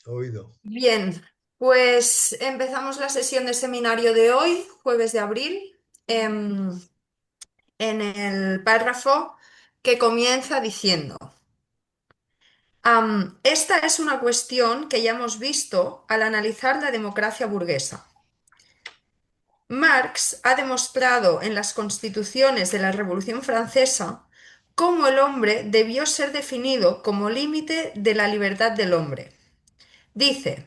Oído. Bien, pues empezamos la sesión de seminario de hoy, jueves de abril, en el párrafo que comienza diciendo, esta es una cuestión que ya hemos visto al analizar la democracia burguesa. Marx ha demostrado en las constituciones de la Revolución Francesa cómo el hombre debió ser definido como límite de la libertad del hombre. Dice,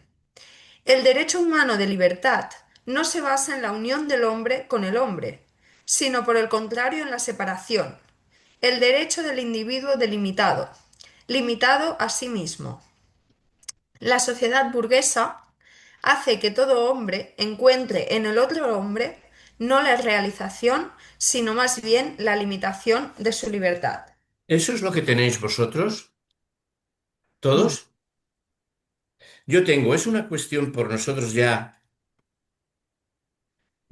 el derecho humano de libertad no se basa en la unión del hombre con el hombre, sino por el contrario en la separación. El derecho del individuo delimitado, limitado a sí mismo. La sociedad burguesa hace que todo hombre encuentre en el otro hombre no la realización, sino más bien la limitación de su libertad. ¿Eso es lo que tenéis vosotros? No. ¿Todos? Yo tengo, es una cuestión por nosotros ya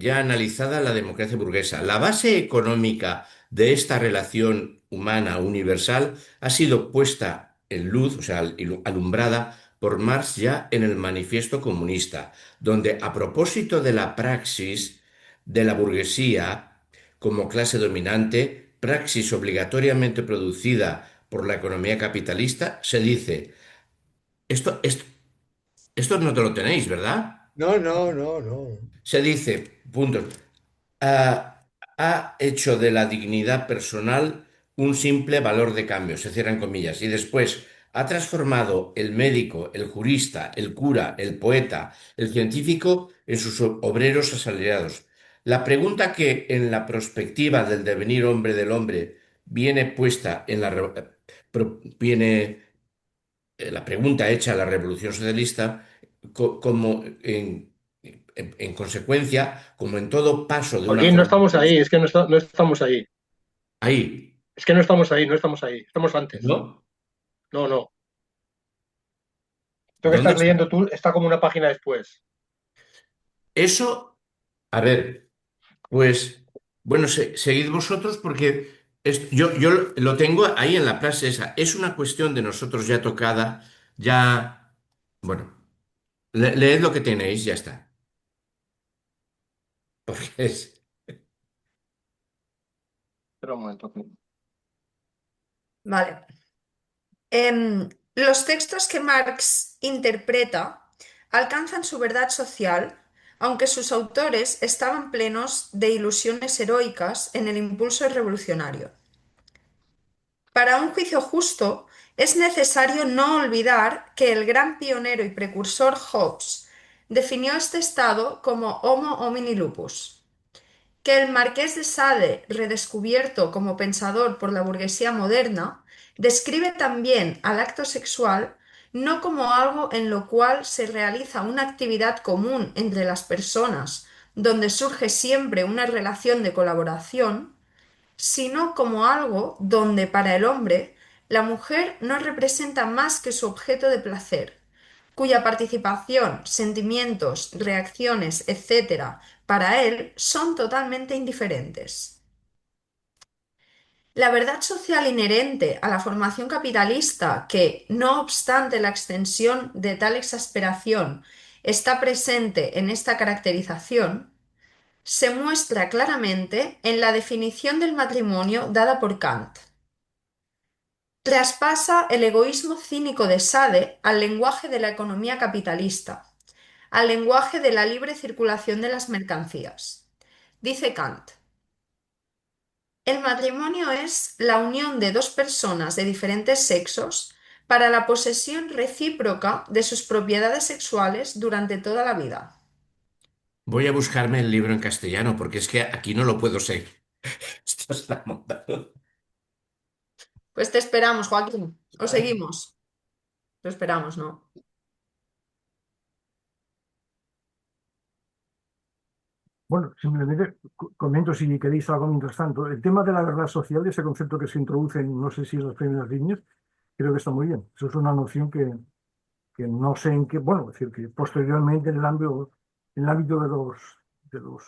analizada la democracia burguesa. La base económica de esta relación humana universal ha sido puesta en luz, o sea, alumbrada por Marx ya en el Manifiesto Comunista, donde a propósito de la praxis de la burguesía como clase dominante, praxis obligatoriamente producida por la economía capitalista, se dice, esto no te lo tenéis, ¿verdad? No, no, no, no. Se dice, punto. Ha hecho de la dignidad personal un simple valor de cambio, se cierran comillas, y después ha transformado el médico, el jurista, el cura, el poeta, el científico en sus obreros asalariados. La pregunta que en la perspectiva del devenir hombre del hombre viene puesta en viene la pregunta hecha a la Revolución Socialista como en consecuencia, como en todo paso de una Joaquín, no forma. estamos ahí, es que no estamos ahí. Ahí, Es que no estamos ahí, no estamos ahí. Estamos antes. ¿no? No, no. Esto que ¿Dónde estás está? leyendo tú está como una página después. Eso, a ver, pues, bueno, seguid vosotros porque yo lo tengo ahí en la frase esa. Es una cuestión de nosotros ya tocada, ya, bueno, leed lo que tenéis, ya está. Porque Espera un momento. Vale. Los textos que Marx interpreta alcanzan su verdad social, aunque sus autores estaban plenos de ilusiones heroicas en el impulso revolucionario. Para un juicio justo, es necesario no olvidar que el gran pionero y precursor Hobbes definió este estado como Homo homini lupus, que el marqués de Sade, redescubierto como pensador por la burguesía moderna, describe también al acto sexual no como algo en lo cual se realiza una actividad común entre las personas, donde surge siempre una relación de colaboración, sino como algo donde para el hombre la mujer no representa más que su objeto de placer, cuya participación, sentimientos, reacciones, etcétera, para él son totalmente indiferentes. La verdad social inherente a la formación capitalista, que, no obstante la extensión de tal exasperación, está presente en esta caracterización, se muestra claramente en la definición del matrimonio dada por Kant. Traspasa el egoísmo cínico de Sade al lenguaje de la economía capitalista, al lenguaje de la libre circulación de las mercancías. Dice Kant, el matrimonio es la unión de dos personas de diferentes sexos para la posesión recíproca de sus propiedades sexuales durante toda la vida. voy a buscarme el libro en castellano porque es que aquí no lo puedo seguir. Esto está montado. Pues te esperamos, Joaquín. ¿O seguimos? Lo esperamos, ¿no? Bueno, simplemente comento si queréis algo mientras tanto. El tema de la verdad social, ese concepto que se introduce en, no sé si en las primeras líneas, creo que está muy bien. Eso es una noción que no sé en qué, bueno, es decir, que posteriormente en el ámbito de los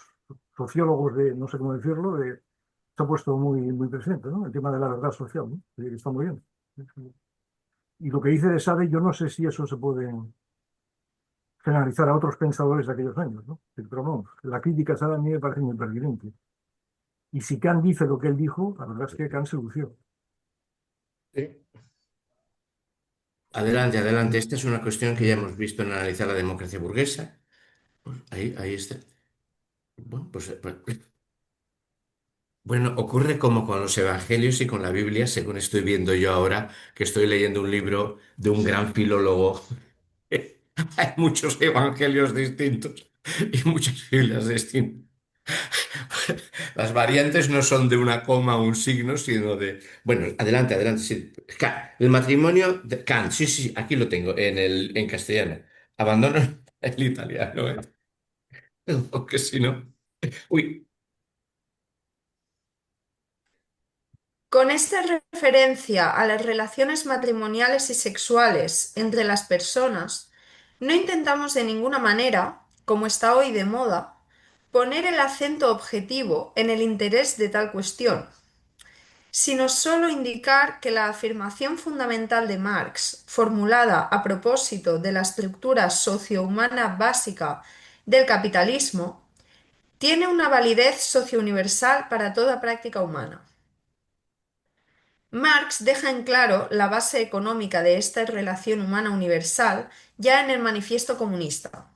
sociólogos de, no sé cómo decirlo, se ha puesto muy presente, ¿no? El tema de la verdad social, ¿no? Es decir, está muy bien. Y lo que dice de Sade, yo no sé si eso se puede. generalizar a otros pensadores de aquellos años, ¿no? Pero vamos, la crítica a mí me parece muy pertinente. Y si Kant dice lo que él dijo, la verdad es que Kant se lució. Sí. Adelante, adelante. Esta es una cuestión que ya hemos visto en analizar la democracia burguesa. Pues ahí está. Bueno, bueno, ocurre como con los evangelios y con la Biblia, según estoy viendo yo ahora, que estoy leyendo un libro de un gran filólogo. Hay muchos evangelios distintos y muchas Biblias distintas. Las variantes no son de una coma o un signo, sino de... Bueno, adelante, adelante. Sí. El matrimonio de Kant, sí, sí, aquí lo tengo, en castellano. Abandono el italiano, ¿eh? Porque si no... Uy, Con esta referencia a las relaciones matrimoniales y sexuales entre las personas, no intentamos de ninguna manera, como está hoy de moda, poner el acento objetivo en el interés de tal cuestión, sino solo indicar que la afirmación fundamental de Marx, formulada a propósito de la estructura socio-humana básica del capitalismo, tiene una validez socio-universal para toda práctica humana. Marx deja en claro la base económica de esta relación humana universal ya en el Manifiesto Comunista.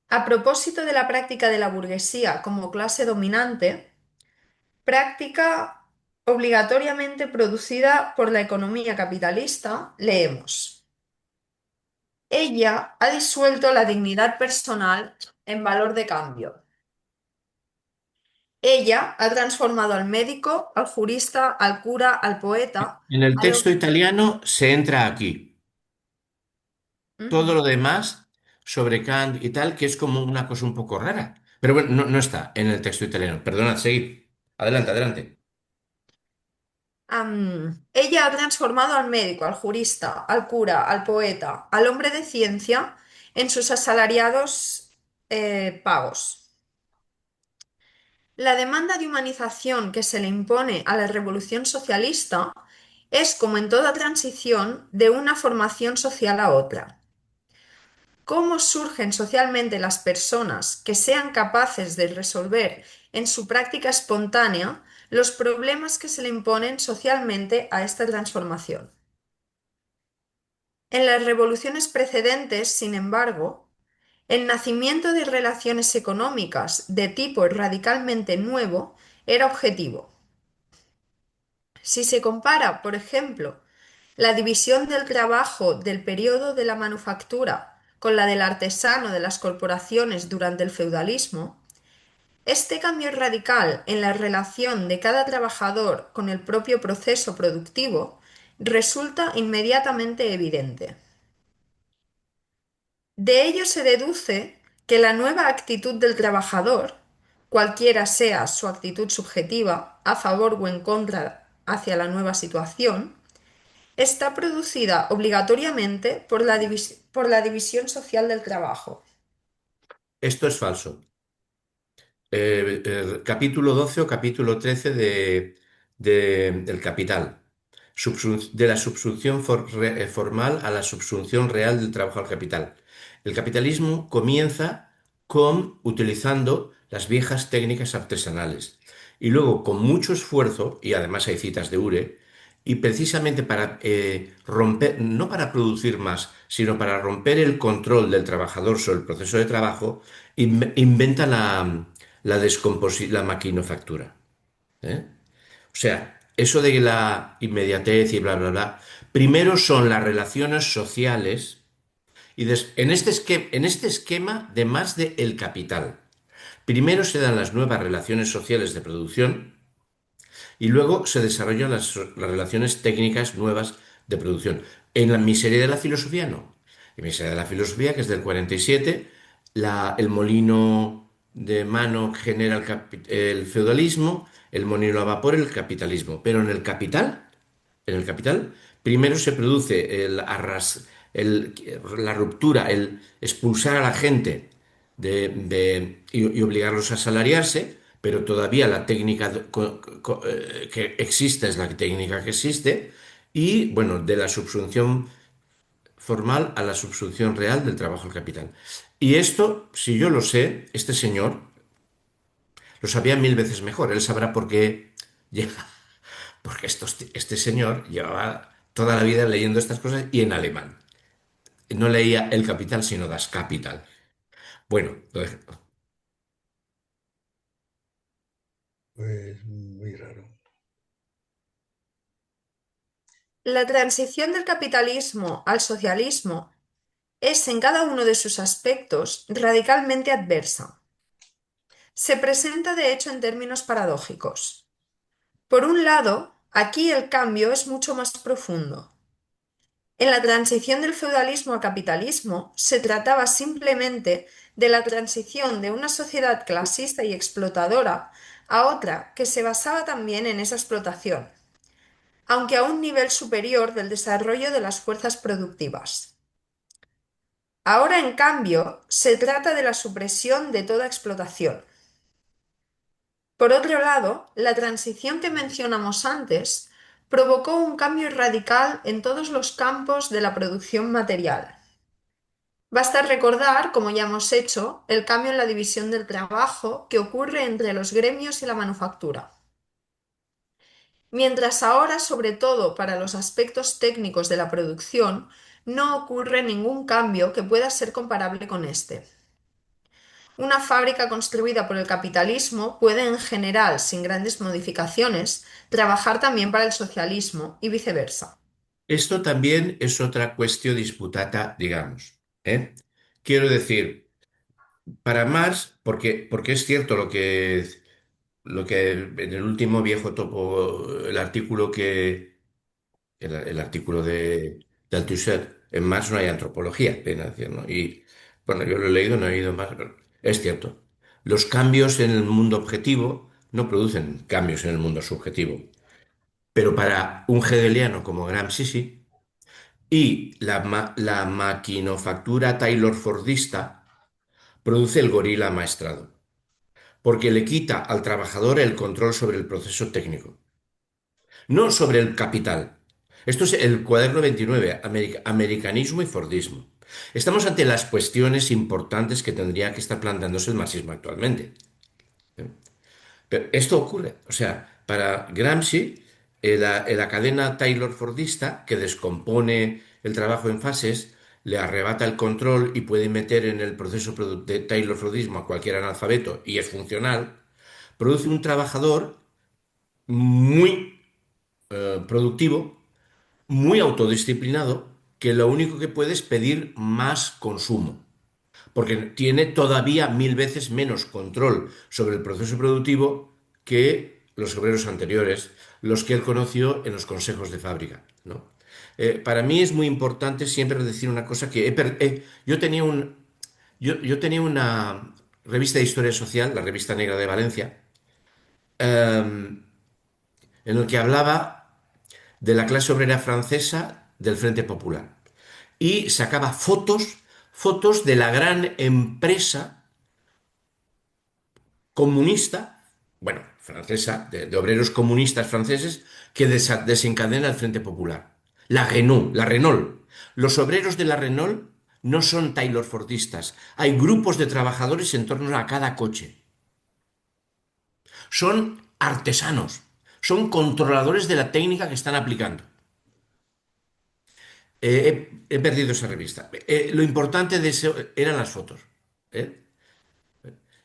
A propósito de la práctica de la burguesía como clase dominante, práctica obligatoriamente producida por la economía capitalista, leemos: ella ha disuelto la dignidad personal en valor de cambio. Ella ha transformado al médico, al jurista, al cura, al poeta, en el al... texto italiano se entra aquí. Todo Ujú. lo demás sobre Kant y tal, que es como una cosa un poco rara. Pero bueno, no, no está en el texto italiano. Perdonad, seguid. Adelante, adelante. Ella ha transformado al médico, al jurista, al cura, al poeta, al hombre de ciencia en sus asalariados pagos. La demanda de humanización que se le impone a la revolución socialista es, como en toda transición, de una formación social a otra. ¿Cómo surgen socialmente las personas que sean capaces de resolver en su práctica espontánea los problemas que se le imponen socialmente a esta transformación? En las revoluciones precedentes, sin embargo, el nacimiento de relaciones económicas de tipo radicalmente nuevo era objetivo. Si se compara, por ejemplo, la división del trabajo del periodo de la manufactura con la del artesano de las corporaciones durante el feudalismo, este cambio radical en la relación de cada trabajador con el propio proceso productivo resulta inmediatamente evidente. De ello se deduce que la nueva actitud del trabajador, cualquiera sea su actitud subjetiva, a favor o en contra hacia la nueva situación, está producida obligatoriamente por la división social del trabajo. Esto es falso. Capítulo 12 o capítulo 13 del Capital. De la subsunción formal a la subsunción real del trabajo al capital. El capitalismo comienza utilizando las viejas técnicas artesanales y luego con mucho esfuerzo, y además hay citas de Ure, y precisamente para romper, no para producir más, sino para romper el control del trabajador sobre el proceso de trabajo, inventa la maquinofactura. ¿Eh? O sea, eso de la inmediatez y bla, bla, bla, primero son las relaciones sociales y en este esquema de más de el capital. Primero se dan las nuevas relaciones sociales de producción y luego se desarrollan las relaciones técnicas nuevas de producción. En la miseria de la filosofía no. En la miseria de la filosofía, que es del 47, el molino de mano genera el feudalismo, el molino a vapor el capitalismo. Pero en el capital, primero se produce la ruptura, el expulsar a la gente y obligarlos a asalariarse, pero todavía la técnica que existe es la técnica que existe, y bueno, de la subsunción formal a la subsunción real del trabajo del capital. Y esto, si yo lo sé, este señor lo sabía mil veces mejor. Él sabrá por qué llega, porque este señor llevaba toda la vida leyendo estas cosas y en alemán. No leía El Capital, sino Das Kapital. Bueno, pues muy raro. La transición del capitalismo al socialismo es en cada uno de sus aspectos radicalmente adversa. Se presenta de hecho en términos paradójicos. Por un lado, aquí el cambio es mucho más profundo. En la transición del feudalismo al capitalismo se trataba simplemente de la transición de una sociedad clasista y explotadora a otra que se basaba también en esa explotación, aunque a un nivel superior del desarrollo de las fuerzas productivas. Ahora, en cambio, se trata de la supresión de toda explotación. Por otro lado, la transición que mencionamos antes provocó un cambio radical en todos los campos de la producción material. Basta recordar, como ya hemos hecho, el cambio en la división del trabajo que ocurre entre los gremios y la manufactura. Mientras ahora, sobre todo para los aspectos técnicos de la producción, no ocurre ningún cambio que pueda ser comparable con este. Una fábrica construida por el capitalismo puede en general, sin grandes modificaciones, trabajar también para el socialismo y viceversa. Esto también es otra cuestión disputata, digamos. ¿Eh? Quiero decir, para Marx, porque es cierto lo que en el último viejo topo, el artículo de Althusser, en Marx no hay antropología, pena decir, ¿no? Y bueno, yo lo he leído, no he leído más. Pero es cierto, los cambios en el mundo objetivo no producen cambios en el mundo subjetivo. Pero para un hegeliano como Gramsci sí, y la maquinofactura Taylor-Fordista produce el gorila amaestrado, porque le quita al trabajador el control sobre el proceso técnico, no sobre el capital. Esto es el cuaderno 29, americanismo y Fordismo. Estamos ante las cuestiones importantes que tendría que estar planteándose el marxismo actualmente. Pero esto ocurre, o sea, para Gramsci, la cadena Taylor-Fordista, que descompone el trabajo en fases, le arrebata el control y puede meter en el proceso de Taylor-Fordismo a cualquier analfabeto y es funcional, produce un trabajador muy productivo, muy autodisciplinado, que lo único que puede es pedir más consumo porque tiene todavía mil veces menos control sobre el proceso productivo que los obreros anteriores, los que él conoció en los consejos de fábrica, ¿no? Para mí es muy importante siempre decir una cosa que yo tenía una revista de historia social, la Revista Negra de Valencia, en el que hablaba de la clase obrera francesa del Frente Popular y sacaba fotos de la gran empresa comunista, bueno, francesa, de obreros comunistas franceses, que desencadena el Frente Popular. La Renault. Los obreros de la Renault no son Taylor-Fordistas. Hay grupos de trabajadores en torno a cada coche. Son artesanos. Son controladores de la técnica que están aplicando. He perdido esa revista. Lo importante de eso eran las fotos. ¿Eh?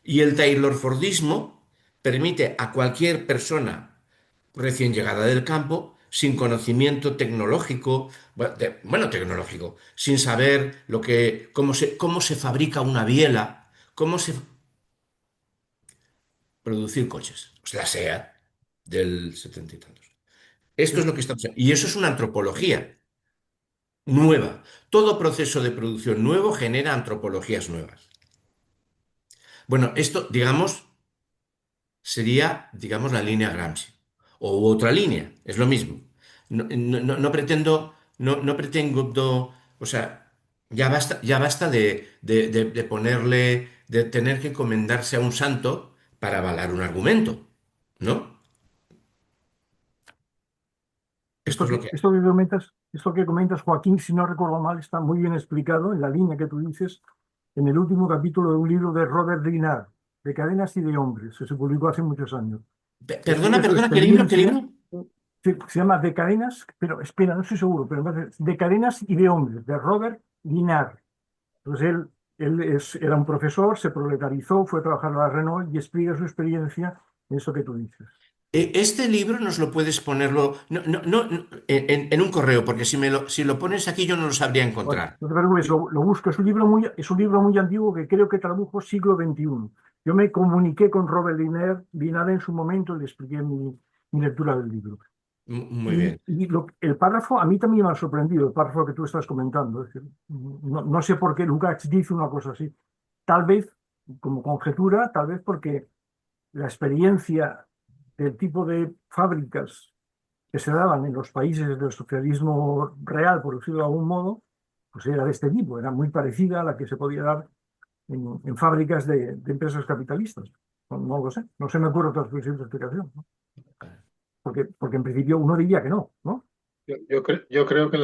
Y el Taylorfordismo permite a cualquier persona recién llegada del campo, sin conocimiento tecnológico, bueno, tecnológico, sin saber cómo se fabrica una biela, cómo se producir coches, o sea, la SEAT del setenta y tantos. Esto es lo que estamos. Y eso es una antropología nueva. Todo proceso de producción nuevo genera antropologías nuevas. Bueno, esto, digamos, sería, digamos, la línea Gramsci. O otra línea, es lo mismo. No pretendo, no pretendo, o sea, ya basta de ponerle, de tener que encomendarse a un santo para avalar un argumento, ¿no? Esto Esto es lo que, que... esto que comentas Esto que comentas, Joaquín, si no recuerdo mal, está muy bien explicado en la línea que tú dices, en el último capítulo de un libro de Robert Dinard, De cadenas y de hombres, que se publicó hace muchos años. Perdona, Describe su perdona, ¿qué libro? ¿Qué libro? experiencia. Se llama De cadenas, pero espera, no estoy seguro, pero me parece De cadenas y de hombres, de Robert Dinard. Entonces era un profesor, se proletarizó, fue a trabajar a la Renault y explica su experiencia en eso que tú dices. Este libro nos lo puedes ponerlo no, en un correo, porque si lo pones aquí yo no lo sabría Bueno, encontrar. no te preocupes, lo busco. Es un libro muy antiguo que creo que tradujo siglo XXI. Yo me comuniqué con Robert Dinard en su momento y le expliqué mi lectura del libro. Muy bien. El párrafo, a mí también me ha sorprendido, el párrafo que tú estás comentando. Es decir, no sé por qué Lukács dice una cosa así. Tal vez, como conjetura, tal vez porque la experiencia del tipo de fábricas que se daban en los países del socialismo real, por decirlo de algún modo, pues era de este tipo, era muy parecida a la que se podía dar en fábricas de empresas capitalistas. No lo sé, no se me ocurre otra posible explicación, ¿no? Porque en principio uno diría que no, ¿no? Yo creo que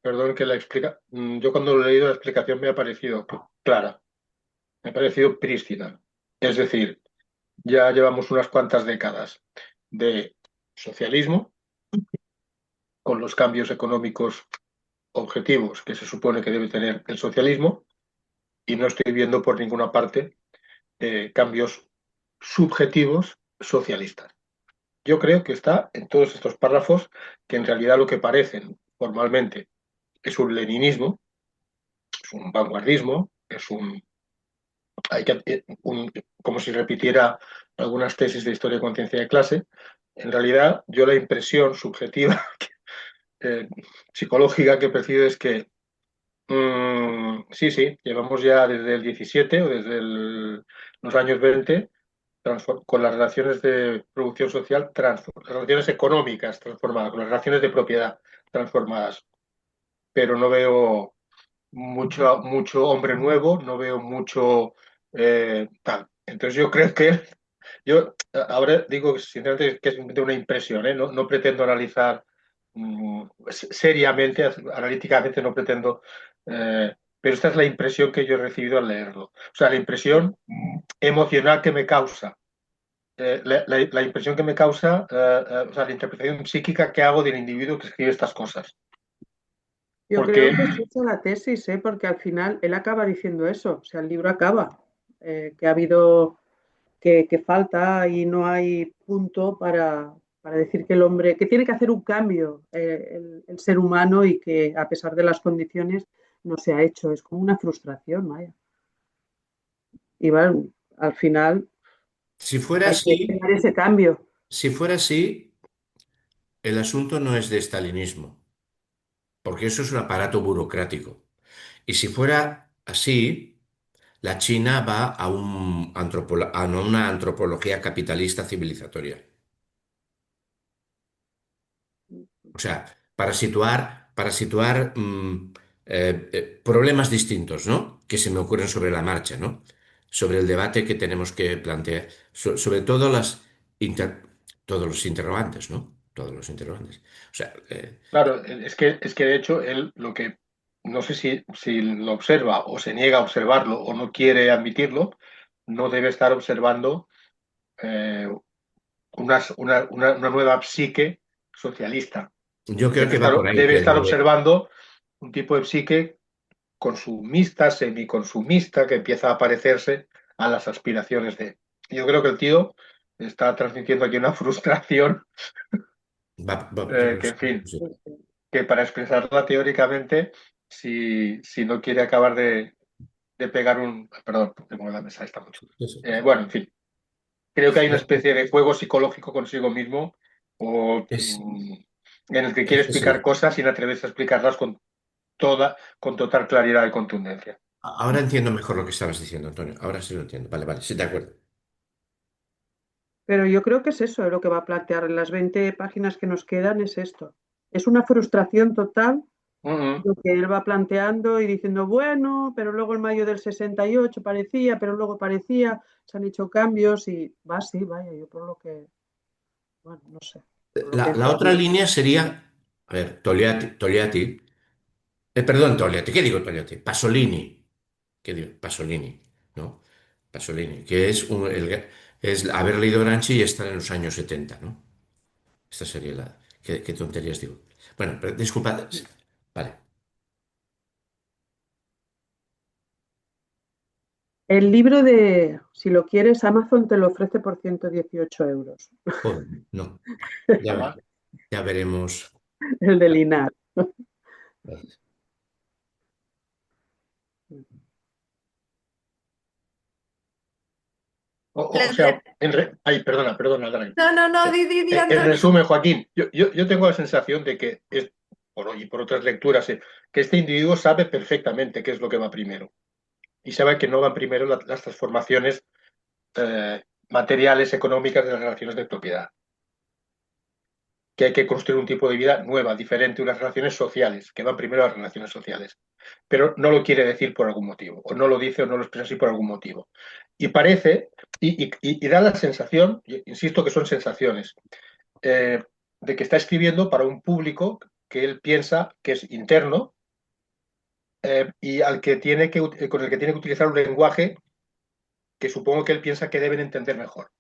perdón que la explica, yo cuando lo he leído la explicación me ha parecido clara, me ha parecido prístina. Es decir, ya llevamos unas cuantas décadas de socialismo con los cambios económicos objetivos que se supone que debe tener el socialismo y no estoy viendo por ninguna parte cambios subjetivos socialistas. Yo creo que está en todos estos párrafos que en realidad lo que parecen formalmente es un leninismo, es un vanguardismo, es como si repitiera algunas tesis de historia de conciencia de clase. En realidad, yo la impresión subjetiva, eh, psicológica que percibo es que sí, sí, llevamos ya desde el 17 o desde los años 20 con las relaciones de producción social, las relaciones económicas transformadas, con las relaciones de propiedad transformadas, pero no veo mucho hombre nuevo, no veo mucho tal. Entonces yo creo que yo ahora digo sinceramente que es de una impresión, ¿eh? No pretendo analizar seriamente, analíticamente no pretendo, pero esta es la impresión que yo he recibido al leerlo. O sea, la impresión emocional que me causa, la impresión que me causa, o sea, la interpretación psíquica que hago del individuo que escribe estas cosas. Yo Porque, creo que es esa la tesis, ¿eh? Porque al final él acaba diciendo eso, o sea, el libro acaba, que ha habido, que falta y no hay punto para decir que el hombre, que tiene que hacer un cambio el ser humano y que a pesar de las condiciones no se ha hecho, es como una frustración, vaya. Y bueno, al final Si fuera hay que así, crear ese cambio. si fuera así, el asunto no es de estalinismo, porque eso es un aparato burocrático. Y si fuera así, la China va a una antropología capitalista civilizatoria. O sea, para situar problemas distintos, ¿no? Que se me ocurren sobre la marcha, ¿no? Sobre el debate que tenemos que plantear, sobre todo inter- todos los interrogantes, ¿no? Todos los interrogantes. O sea, claro, es que de hecho él lo que, no sé si lo observa o se niega a observarlo o no quiere admitirlo, no debe estar observando eh, una nueva psique socialista. yo creo que va por ahí, Debe estar pero observando un tipo de psique consumista, semiconsumista, que empieza a parecerse a las aspiraciones de... Yo creo que el tío está transmitiendo aquí una frustración que, en fin, sí. que para expresarla teóricamente, si no quiere acabar de pegar un... Perdón, tengo la mesa esta mucho. Sí, sí. Bueno, en fin, creo que hay una especie de juego psicológico consigo mismo o, Es, en el que quiere es explicar así. cosas sin atreverse a explicarlas con total claridad y contundencia. Ahora entiendo mejor lo que estabas diciendo, Antonio. Ahora sí lo entiendo. Vale, vale, sí, de acuerdo. Pero yo creo que es eso, lo que va a plantear en las 20 páginas que nos quedan es esto. Es una frustración total Mm, lo que él va planteando y diciendo, bueno, pero luego en mayo del 68 parecía, pero luego parecía, se han hecho cambios y va así, vaya, yo por lo que, bueno, no sé, por lo que he La otra entendido. línea sería A ver, Togliatti, perdón, Togliatti, ¿qué digo Togliatti? Pasolini, ¿qué digo? Pasolini, ¿no? Pasolini, que es haber leído Gramsci y estar en los años 70, ¿no? Esta sería la... ¿Qué tonterías digo? Bueno, pero disculpad. Vale. El libro de, si lo quieres, Amazon te lo ofrece por 118 euros, Joder, no. Ya, Toma. ya veremos. el de Linar. O sea, ay, perdona, Dani. No, no, no, di, En Antonio. resumen, Joaquín, yo tengo la sensación de que, y por otras lecturas, que este individuo sabe perfectamente qué es lo que va primero. Y sabe que no van primero las transformaciones materiales, económicas de las relaciones de propiedad. Que hay que construir un tipo de vida nueva, diferente, unas relaciones sociales, que van primero las relaciones sociales. Pero no lo quiere decir por algún motivo, o no lo dice o no lo expresa así por algún motivo. Y parece, y da la sensación, insisto que son sensaciones, de que está escribiendo para un público que él piensa que es interno y con el que tiene que utilizar un lenguaje que supongo que él piensa que deben entender mejor.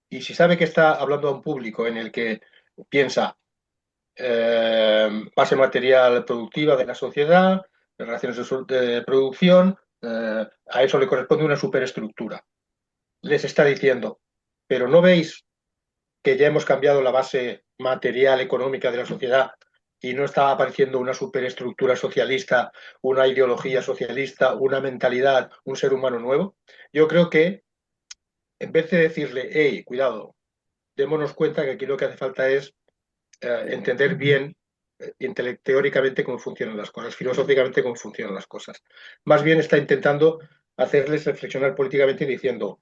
Y si sabe que está hablando a un público en el que piensa base material productiva de la sociedad, de relaciones de producción, a eso le corresponde una superestructura. Les está diciendo, pero ¿no veis que ya hemos cambiado la base material económica de la sociedad y no está apareciendo una superestructura socialista, una ideología socialista, una mentalidad, un ser humano nuevo? Yo creo que en vez de decirle, hey, cuidado, démonos cuenta que aquí lo que hace falta es entender bien teóricamente cómo funcionan las cosas, filosóficamente cómo funcionan las cosas. Más bien está intentando hacerles reflexionar políticamente diciendo,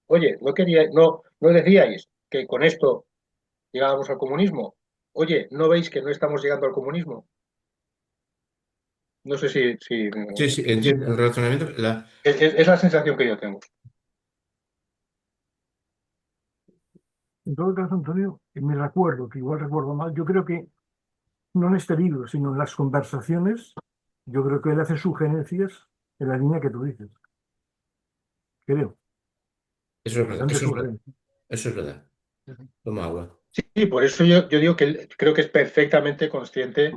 oye, no decíais que con esto llegábamos al comunismo. Oye, ¿no veis que no estamos llegando al comunismo? No sé si Sí, sí, entiendo el razonamiento. es la sensación que yo tengo. En todo caso, Antonio, me recuerdo, que igual recuerdo mal, yo creo que no en este libro, sino en las conversaciones, yo creo que él hace sugerencias en la línea que tú dices. Creo, Eso es verdad, bastante eso es verdad, sugerencias. eso es verdad. Toma agua. Sí, por eso yo digo que él creo que es perfectamente consciente,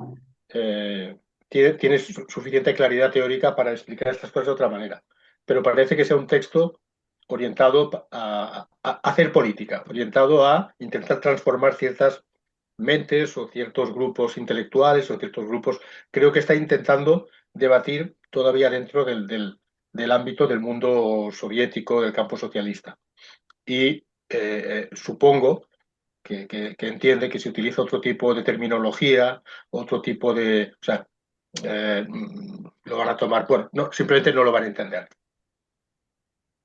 eh, tiene suficiente claridad teórica para explicar estas cosas de otra manera. Pero parece que sea un texto orientado a hacer política, orientado a intentar transformar ciertas mentes o ciertos grupos intelectuales o ciertos grupos. Creo que está intentando debatir todavía dentro del ámbito del mundo soviético, del campo socialista. Y supongo que entiende que si utiliza otro tipo de terminología, otro tipo de... O sea, lo van a tomar, bueno, no, simplemente no lo van a entender.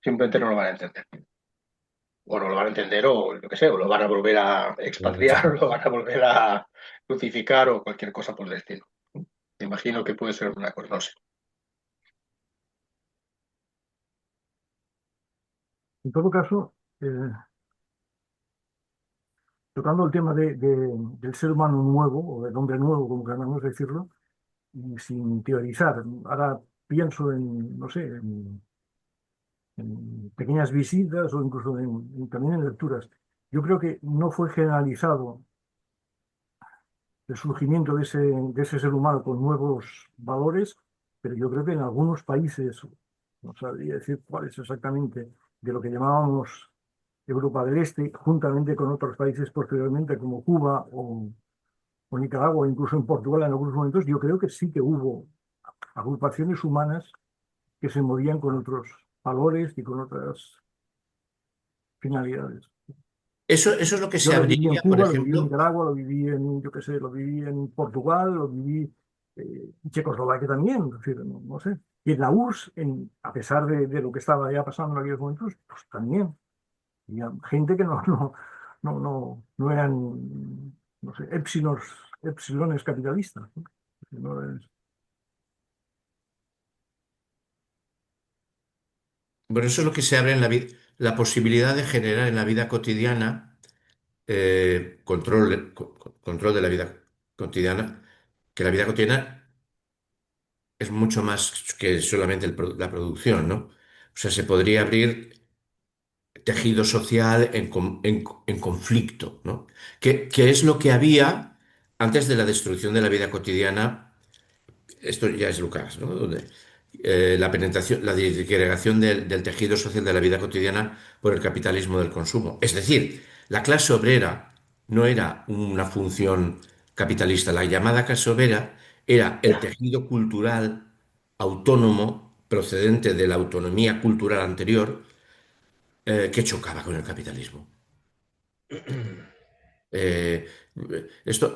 Simplemente no lo van a entender. O no lo van a entender, o yo qué sé, o lo van a volver a expatriar, o lo van a volver a crucificar, o cualquier cosa por el estilo. Me imagino que puede ser una cosa, no sé. En todo caso, tocando el tema del ser humano nuevo, o del hombre nuevo, como queramos decirlo, y sin teorizar, ahora pienso en, no sé, en pequeñas visitas o incluso también en lecturas. Yo creo que no fue generalizado el surgimiento de ese ser humano con nuevos valores, pero yo creo que en algunos países, no sabría decir cuáles exactamente, de lo que llamábamos Europa del Este, juntamente con otros países posteriormente como Cuba o Nicaragua, incluso en Portugal en algunos momentos, yo creo que sí que hubo agrupaciones humanas que se movían con otros valores y con otras finalidades. Eso es lo que Yo se lo viví en abriría, por Cuba, lo viví en ejemplo. Nicaragua, lo viví en, yo qué sé, lo viví en Portugal, lo viví en Checoslovaquia también, es decir, no sé. Y en la URSS, a pesar de lo que estaba ya pasando en aquellos momentos, pues también. Había gente que no eran, no sé, epsilones capitalistas, ¿no? No es- Bueno, eso es lo que se abre en la vida, la posibilidad de generar en la vida cotidiana control de la vida. cotidiana, que la vida cotidiana es mucho más que solamente la producción, ¿no? O sea, se podría abrir tejido social en conflicto, ¿no? Que es lo que había antes de la destrucción de la vida cotidiana. Esto ya es Lucas, ¿no? Donde, la penetración, la disgregación del tejido social de la vida cotidiana por el capitalismo del consumo. Es decir, la clase obrera no era una función capitalista. La llamada clase obrera era el tejido cultural autónomo procedente de la autonomía cultural anterior, que chocaba con el capitalismo. Eh, esto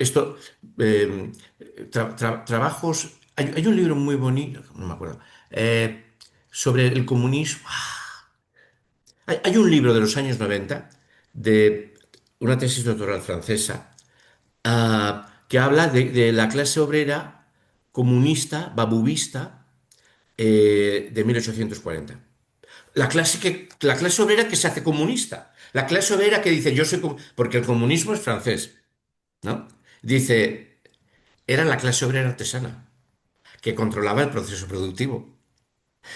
eh, trabajos. Hay un libro muy bonito, no me acuerdo, sobre el comunismo. Hay un libro de los años 90 de una tesis doctoral francesa, que habla de la clase obrera comunista, babubista, de 1840. La clase obrera que se hace comunista. La clase obrera que dice, yo soy... Porque el comunismo es francés, ¿no? Dice, era la clase obrera artesana, que controlaba el proceso productivo.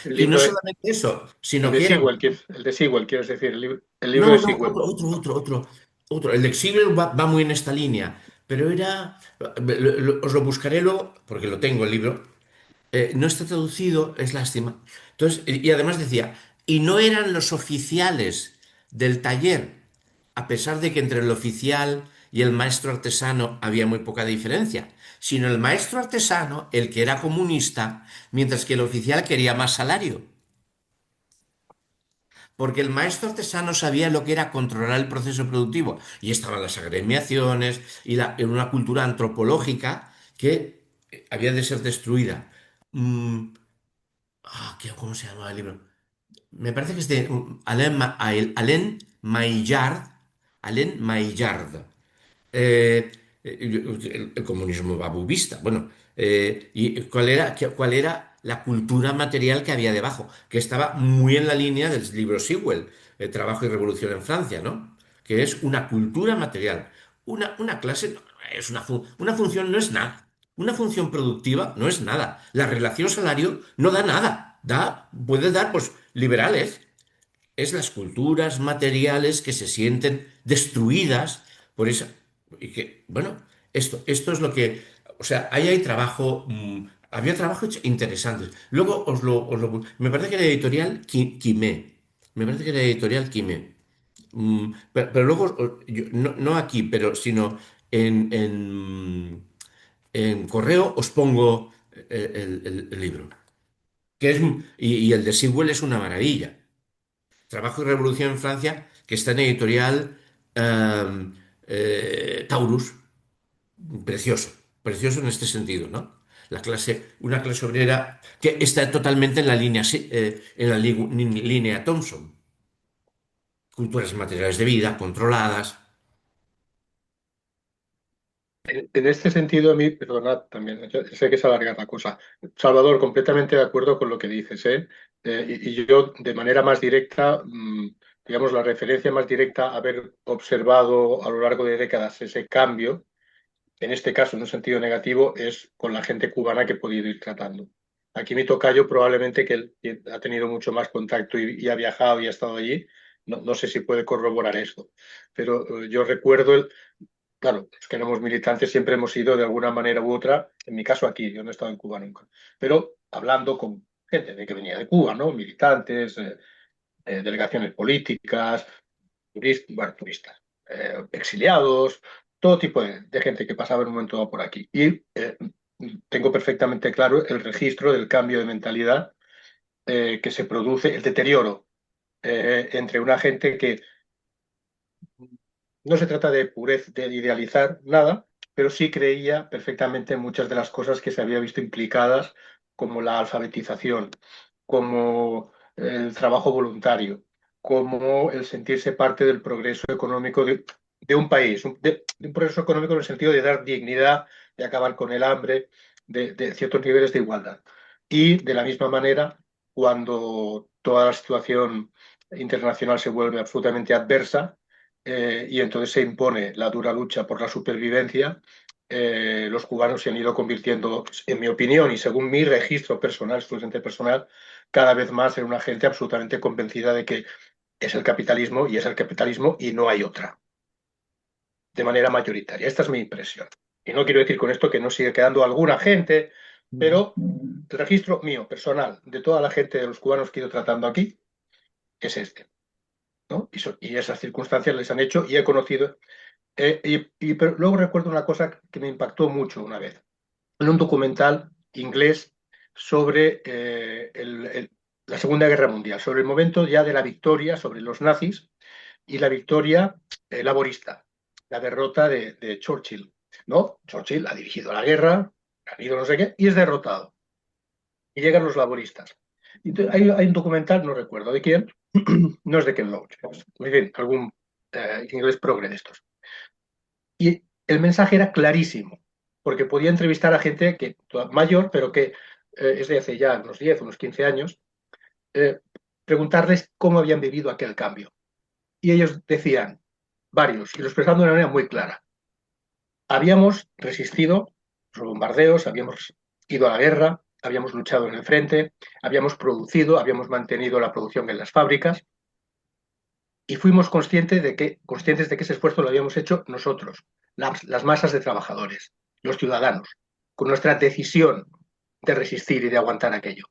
El Y no libro, solamente eso, el sino de que eran... Sewell, el de Sewell, quieres decir, el libro de No, no, Sewell. otro. El de Exhibel va muy en esta línea, pero era... Os lo buscaré luego, porque lo tengo el libro. No está traducido, es lástima. Entonces, y además decía, y no eran los oficiales del taller, a pesar de que entre el oficial y el maestro artesano había muy poca diferencia, sino el maestro artesano, el que era comunista, mientras que el oficial quería más salario. Porque el maestro artesano sabía lo que era controlar el proceso productivo. Y estaban las agremiaciones y en una cultura antropológica que había de ser destruida. Mm, ¿Cómo se llama el libro? Me parece que es de Alain Maillard. Alain Maillard. El comunismo babubista. Bueno, ¿y cuál era la cultura material que había debajo? Que estaba muy en la línea del libro Sewell, Trabajo y Revolución en Francia, ¿no? Que es una cultura material. Una clase, es una función no es nada. Una función productiva no es nada. La relación salario no da nada. Puede dar, pues, liberales. Es las culturas materiales que se sienten destruidas por esa... Y que, bueno, esto es lo que... O sea, ahí hay trabajo, había trabajos interesantes. Luego me parece que era editorial Quimé. Me parece que era editorial Quimé. Pero luego, no aquí, pero sino en correo os pongo el libro. Y el de Sewell es una maravilla. Trabajo y Revolución en Francia, que está en editorial Taurus. Precioso, precioso en este sentido, ¿no? Una clase obrera que está totalmente en la línea, línea Thompson. Culturas materiales de vida, controladas. En este sentido, a mí, perdonad también, yo sé que es alargar la cosa. Salvador, completamente de acuerdo con lo que dices, ¿eh? Y yo, de manera más directa, digamos, la referencia más directa a haber observado a lo largo de décadas ese cambio, en este caso, en un sentido negativo, es con la gente cubana que he podido ir tratando. Aquí mi tocayo, probablemente que él ha tenido mucho más contacto y ha viajado y ha estado allí, no sé si puede corroborar esto, pero yo recuerdo claro, los que éramos militantes siempre hemos ido de alguna manera u otra, en mi caso aquí, yo no he estado en Cuba nunca, pero hablando con gente de que venía de Cuba, ¿no? Militantes, delegaciones políticas, turistas, exiliados, todo tipo de gente que pasaba en un momento dado por aquí. Y tengo perfectamente claro el registro del cambio de mentalidad que se produce, el deterioro entre una gente que no se trata de purez, de idealizar nada, pero sí creía perfectamente en muchas de las cosas que se había visto implicadas, como la alfabetización, como el trabajo voluntario, como el sentirse parte del progreso económico de un país, de un progreso económico en el sentido de dar dignidad, de acabar con el hambre, de ciertos niveles de igualdad. Y de la misma manera, cuando toda la situación internacional se vuelve absolutamente adversa, y entonces se impone la dura lucha por la supervivencia, los cubanos se han ido convirtiendo, en mi opinión y según mi registro personal, exclusivamente personal, cada vez más en una gente absolutamente convencida de que es el capitalismo y es el capitalismo y no hay otra, de manera mayoritaria. Esta es mi impresión. Y no quiero decir con esto que no sigue quedando alguna gente, pero el registro mío, personal, de toda la gente de los cubanos que he ido tratando aquí, es este, ¿no? Y esas circunstancias les han hecho y he conocido. Pero luego recuerdo una cosa que me impactó mucho una vez, en un documental inglés sobre la Segunda Guerra Mundial, sobre el momento ya de la victoria sobre los nazis y la victoria laborista, la derrota de Churchill, ¿no? Churchill ha dirigido la guerra, ha ido no sé qué, y es derrotado. Y llegan los laboristas. Y hay un documental, no recuerdo de quién, no es de Ken Loach, muy bien, algún inglés progre de estos. Y el mensaje era clarísimo, porque podía entrevistar a gente que mayor, pero que es de hace ya unos 10, unos 15 años, preguntarles cómo habían vivido aquel cambio. Y ellos decían, varios, y lo expresaban de una manera muy clara. Habíamos resistido los bombardeos, habíamos ido a la guerra, habíamos luchado en el frente, habíamos producido, habíamos mantenido la producción en las fábricas y fuimos conscientes de que ese esfuerzo lo habíamos hecho nosotros, las masas de trabajadores, los ciudadanos, con nuestra decisión de resistir y de aguantar aquello.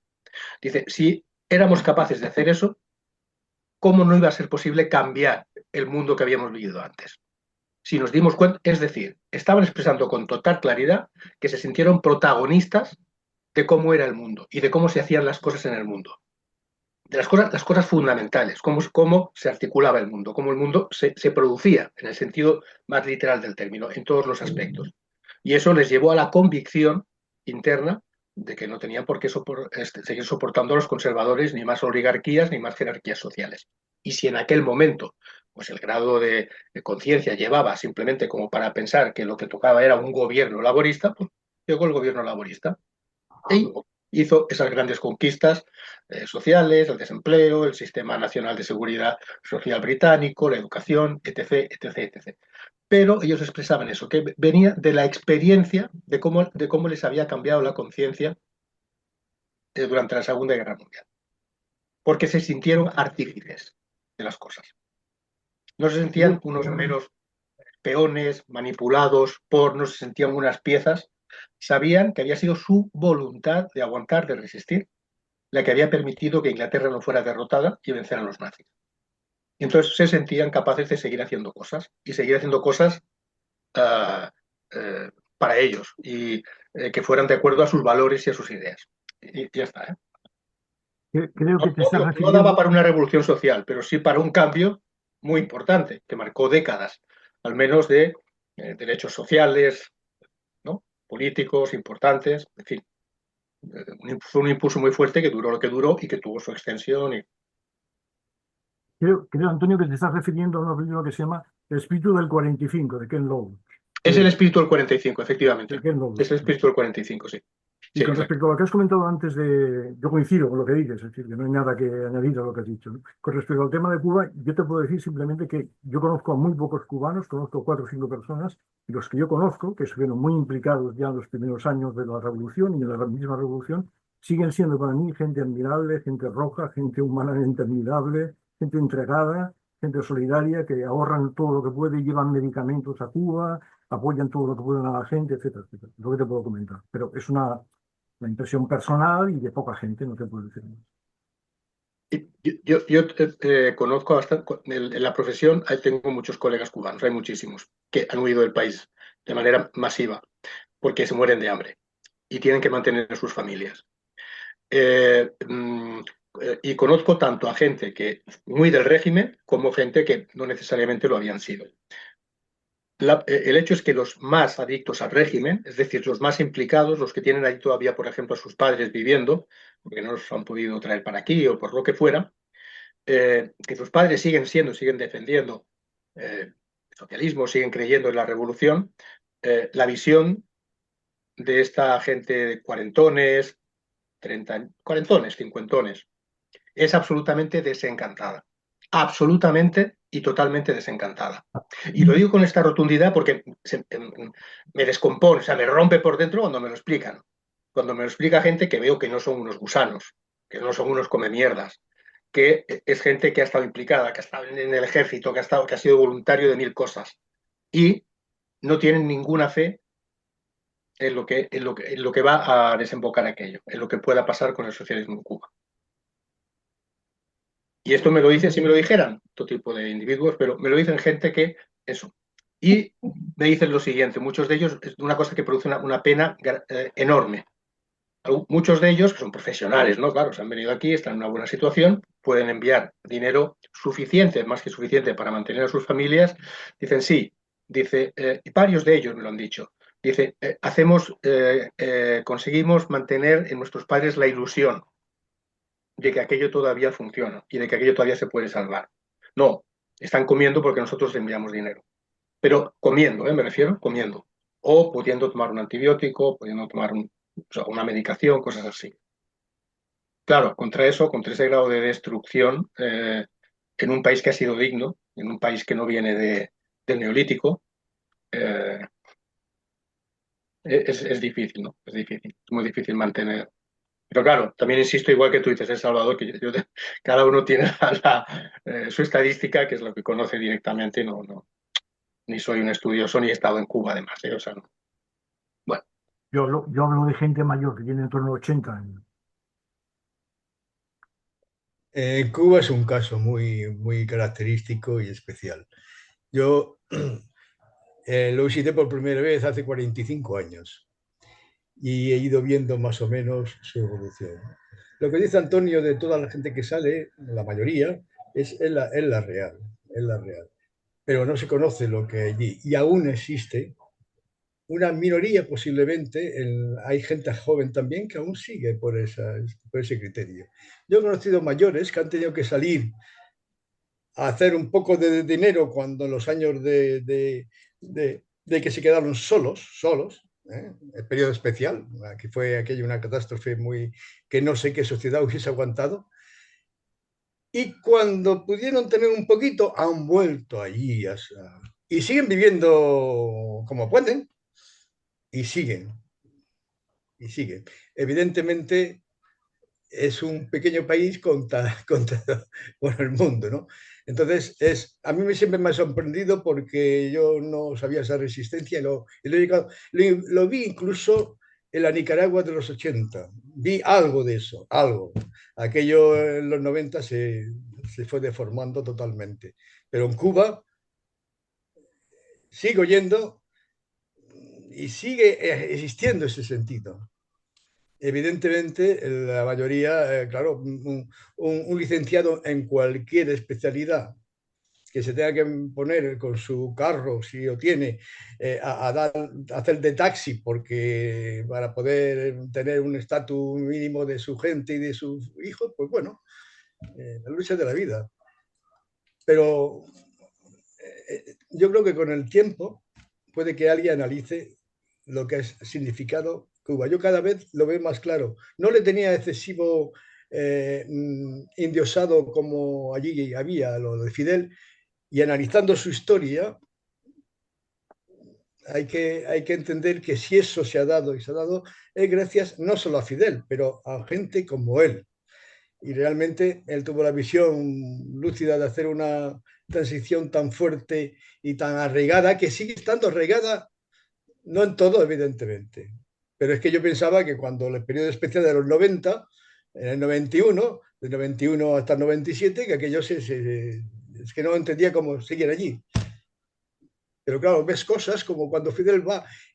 Dice, si éramos capaces de hacer eso, ¿cómo no iba a ser posible cambiar el mundo que habíamos vivido antes? Si nos dimos cuenta, es decir, estaban expresando con total claridad que se sintieron protagonistas de cómo era el mundo y de cómo se hacían las cosas en el mundo. De las cosas fundamentales, cómo se articulaba el mundo, cómo el mundo se producía, en el sentido más literal del término, en todos los aspectos. Y eso les llevó a la convicción interna de que no tenían por qué seguir soportando a los conservadores ni más oligarquías ni más jerarquías sociales. Y si en aquel momento pues el grado de conciencia llevaba simplemente como para pensar que lo que tocaba era un gobierno laborista, pues llegó el gobierno laborista y hizo esas grandes conquistas sociales, el desempleo, el Sistema Nacional de Seguridad Social británico, la educación, etc., etc., etc. Pero ellos expresaban eso, que venía de la experiencia de cómo les había cambiado la conciencia durante la Segunda Guerra Mundial, porque se sintieron artífices de las cosas. No se sentían unos meros peones manipulados no se sentían unas piezas, sabían que había sido su voluntad de aguantar, de resistir, la que había permitido que Inglaterra no fuera derrotada y vencer a los nazis. Y entonces se sentían capaces de seguir haciendo cosas y seguir haciendo cosas para ellos y que fueran de acuerdo a sus valores y a sus ideas. Y ya está. Creo que te estás No refiriendo. daba para una revolución social, pero sí para un cambio muy importante, que marcó décadas, al menos de derechos sociales, ¿no? Políticos importantes, en fin. Fue un impulso muy fuerte que duró lo que duró y que tuvo su extensión. Creo, Antonio, que te estás refiriendo a una película que se llama El espíritu del 45, de Ken Loach. Es el espíritu del 45, efectivamente. De Ken Loach. Es el espíritu del 45, sí. Y Sí, con exacto. respecto a lo que has comentado antes yo coincido con lo que dices, es decir, que no hay nada que añadir a lo que has dicho, ¿no? Con respecto al tema de Cuba, yo te puedo decir simplemente que yo conozco a muy pocos cubanos, conozco 4 o 5 personas, y los que yo conozco, que estuvieron muy implicados ya en los primeros años de la revolución y en la misma revolución, siguen siendo para mí gente admirable, gente roja, gente humanamente admirable, gente entregada, gente solidaria, que ahorran todo lo que puede, llevan medicamentos a Cuba, apoyan todo lo que pueden a la gente, etcétera, etcétera. Es lo que te puedo comentar. Pero es una impresión personal y de poca gente, no te puedo decir más. Yo conozco bastante, en la profesión tengo muchos colegas cubanos, hay muchísimos, que han huido del país de manera masiva porque se mueren de hambre y tienen que mantener a sus familias. Y conozco tanto a gente que muy del régimen como gente que no necesariamente lo habían sido. El hecho es que los más adictos al régimen, es decir, los más implicados, los que tienen ahí todavía, por ejemplo, a sus padres viviendo, porque no los han podido traer para aquí o por lo que fuera, que sus padres siguen defendiendo el socialismo, siguen creyendo en la revolución, la visión de esta gente de cuarentones, cuarentones, cincuentones, es absolutamente desencantada. absolutamente y totalmente desencantada. Y lo digo con esta rotundidad porque me descompone, o sea, me rompe por dentro cuando me lo explican. Cuando me lo explica gente que veo que no son unos gusanos, que no son unos comemierdas, que es gente que ha estado implicada, que ha estado en el ejército, que ha sido voluntario de 1000 cosas y no tienen ninguna fe en lo que va a desembocar aquello, en lo que pueda pasar con el socialismo en Cuba. Y esto me lo dicen, si me lo dijeran, todo tipo de individuos, pero me lo dicen gente que eso. Y me dicen lo siguiente, muchos de ellos es una cosa que produce una pena enorme. Muchos de ellos, que son profesionales, ¿no? Claro, se han venido aquí, están en una buena situación, pueden enviar dinero suficiente, más que suficiente, para mantener a sus familias. Dicen, sí, dice, y varios de ellos me lo han dicho. Dice, conseguimos mantener en nuestros padres la ilusión de que aquello todavía funciona y de que aquello todavía se puede salvar. No, están comiendo porque nosotros les enviamos dinero. Pero comiendo, me refiero, comiendo. O pudiendo tomar un antibiótico, pudiendo tomar una medicación, cosas así. Claro, contra eso, contra ese grado de destrucción, en un país que ha sido digno, en un país que no viene del neolítico, es difícil, ¿no? Es difícil, es muy difícil mantener. Pero claro, también insisto, igual que tú dices, El Salvador, que cada uno tiene su estadística, que es lo que conoce directamente, ni soy un estudioso, ni he estado en Cuba además, o sea, no. Bueno, Yo hablo de gente mayor que tiene en torno a 80 años. Cuba es un caso muy, muy característico y especial. Yo lo visité por primera vez hace 45 años y he ido viendo más o menos su evolución. Lo que dice Antonio de toda la gente que sale, la mayoría, es la real, es la real. Pero no se conoce lo que hay allí y aún existe una minoría posiblemente, hay gente joven también que aún sigue por ese criterio. Yo he conocido mayores que han tenido que salir a hacer un poco de dinero cuando en los años de que se quedaron solos, el periodo especial, que fue aquella una catástrofe que no sé qué sociedad hubiese aguantado, y cuando pudieron tener un poquito han vuelto allí y siguen viviendo como pueden y siguen. Evidentemente es un pequeño país contra el mundo, ¿no? Entonces, a mí siempre me ha sorprendido porque yo no sabía esa resistencia lo vi incluso en la Nicaragua de los 80. Vi algo de eso, algo. Aquello en los 90 se fue deformando totalmente. Pero en Cuba sigo yendo y sigue existiendo ese sentido. Evidentemente, la mayoría, claro, un licenciado en cualquier especialidad que se tenga que poner con su carro, si lo tiene, a hacer de taxi porque para poder tener un estatus mínimo de su gente y de sus hijos, pues bueno, la lucha de la vida. Pero yo creo que con el tiempo puede que alguien analice lo que ha significado Cuba. Yo cada vez lo veo más claro. No le tenía excesivo endiosado como allí había lo de Fidel, y analizando su historia hay que entender que si eso se ha dado y se ha dado es gracias no solo a Fidel, pero a gente como él. Y realmente él tuvo la visión lúcida de hacer una transición tan fuerte y tan arraigada, que sigue estando arraigada, no en todo, evidentemente. Pero es que yo pensaba que cuando el periodo especial de los 90, en el 91, del 91 hasta el 97, que aquello es que no entendía cómo seguir allí. Pero claro, ves cosas como cuando Fidel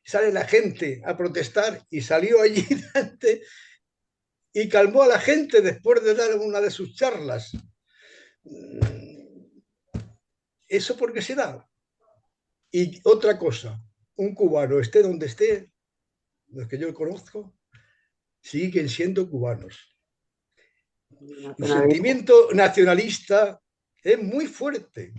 sale la gente a protestar y salió allí delante y calmó a la gente después de dar una de sus charlas. ¿Eso por qué se da? Y otra cosa, un cubano, esté donde esté, los que yo conozco, siguen siendo cubanos. El sentimiento nacionalista es muy fuerte.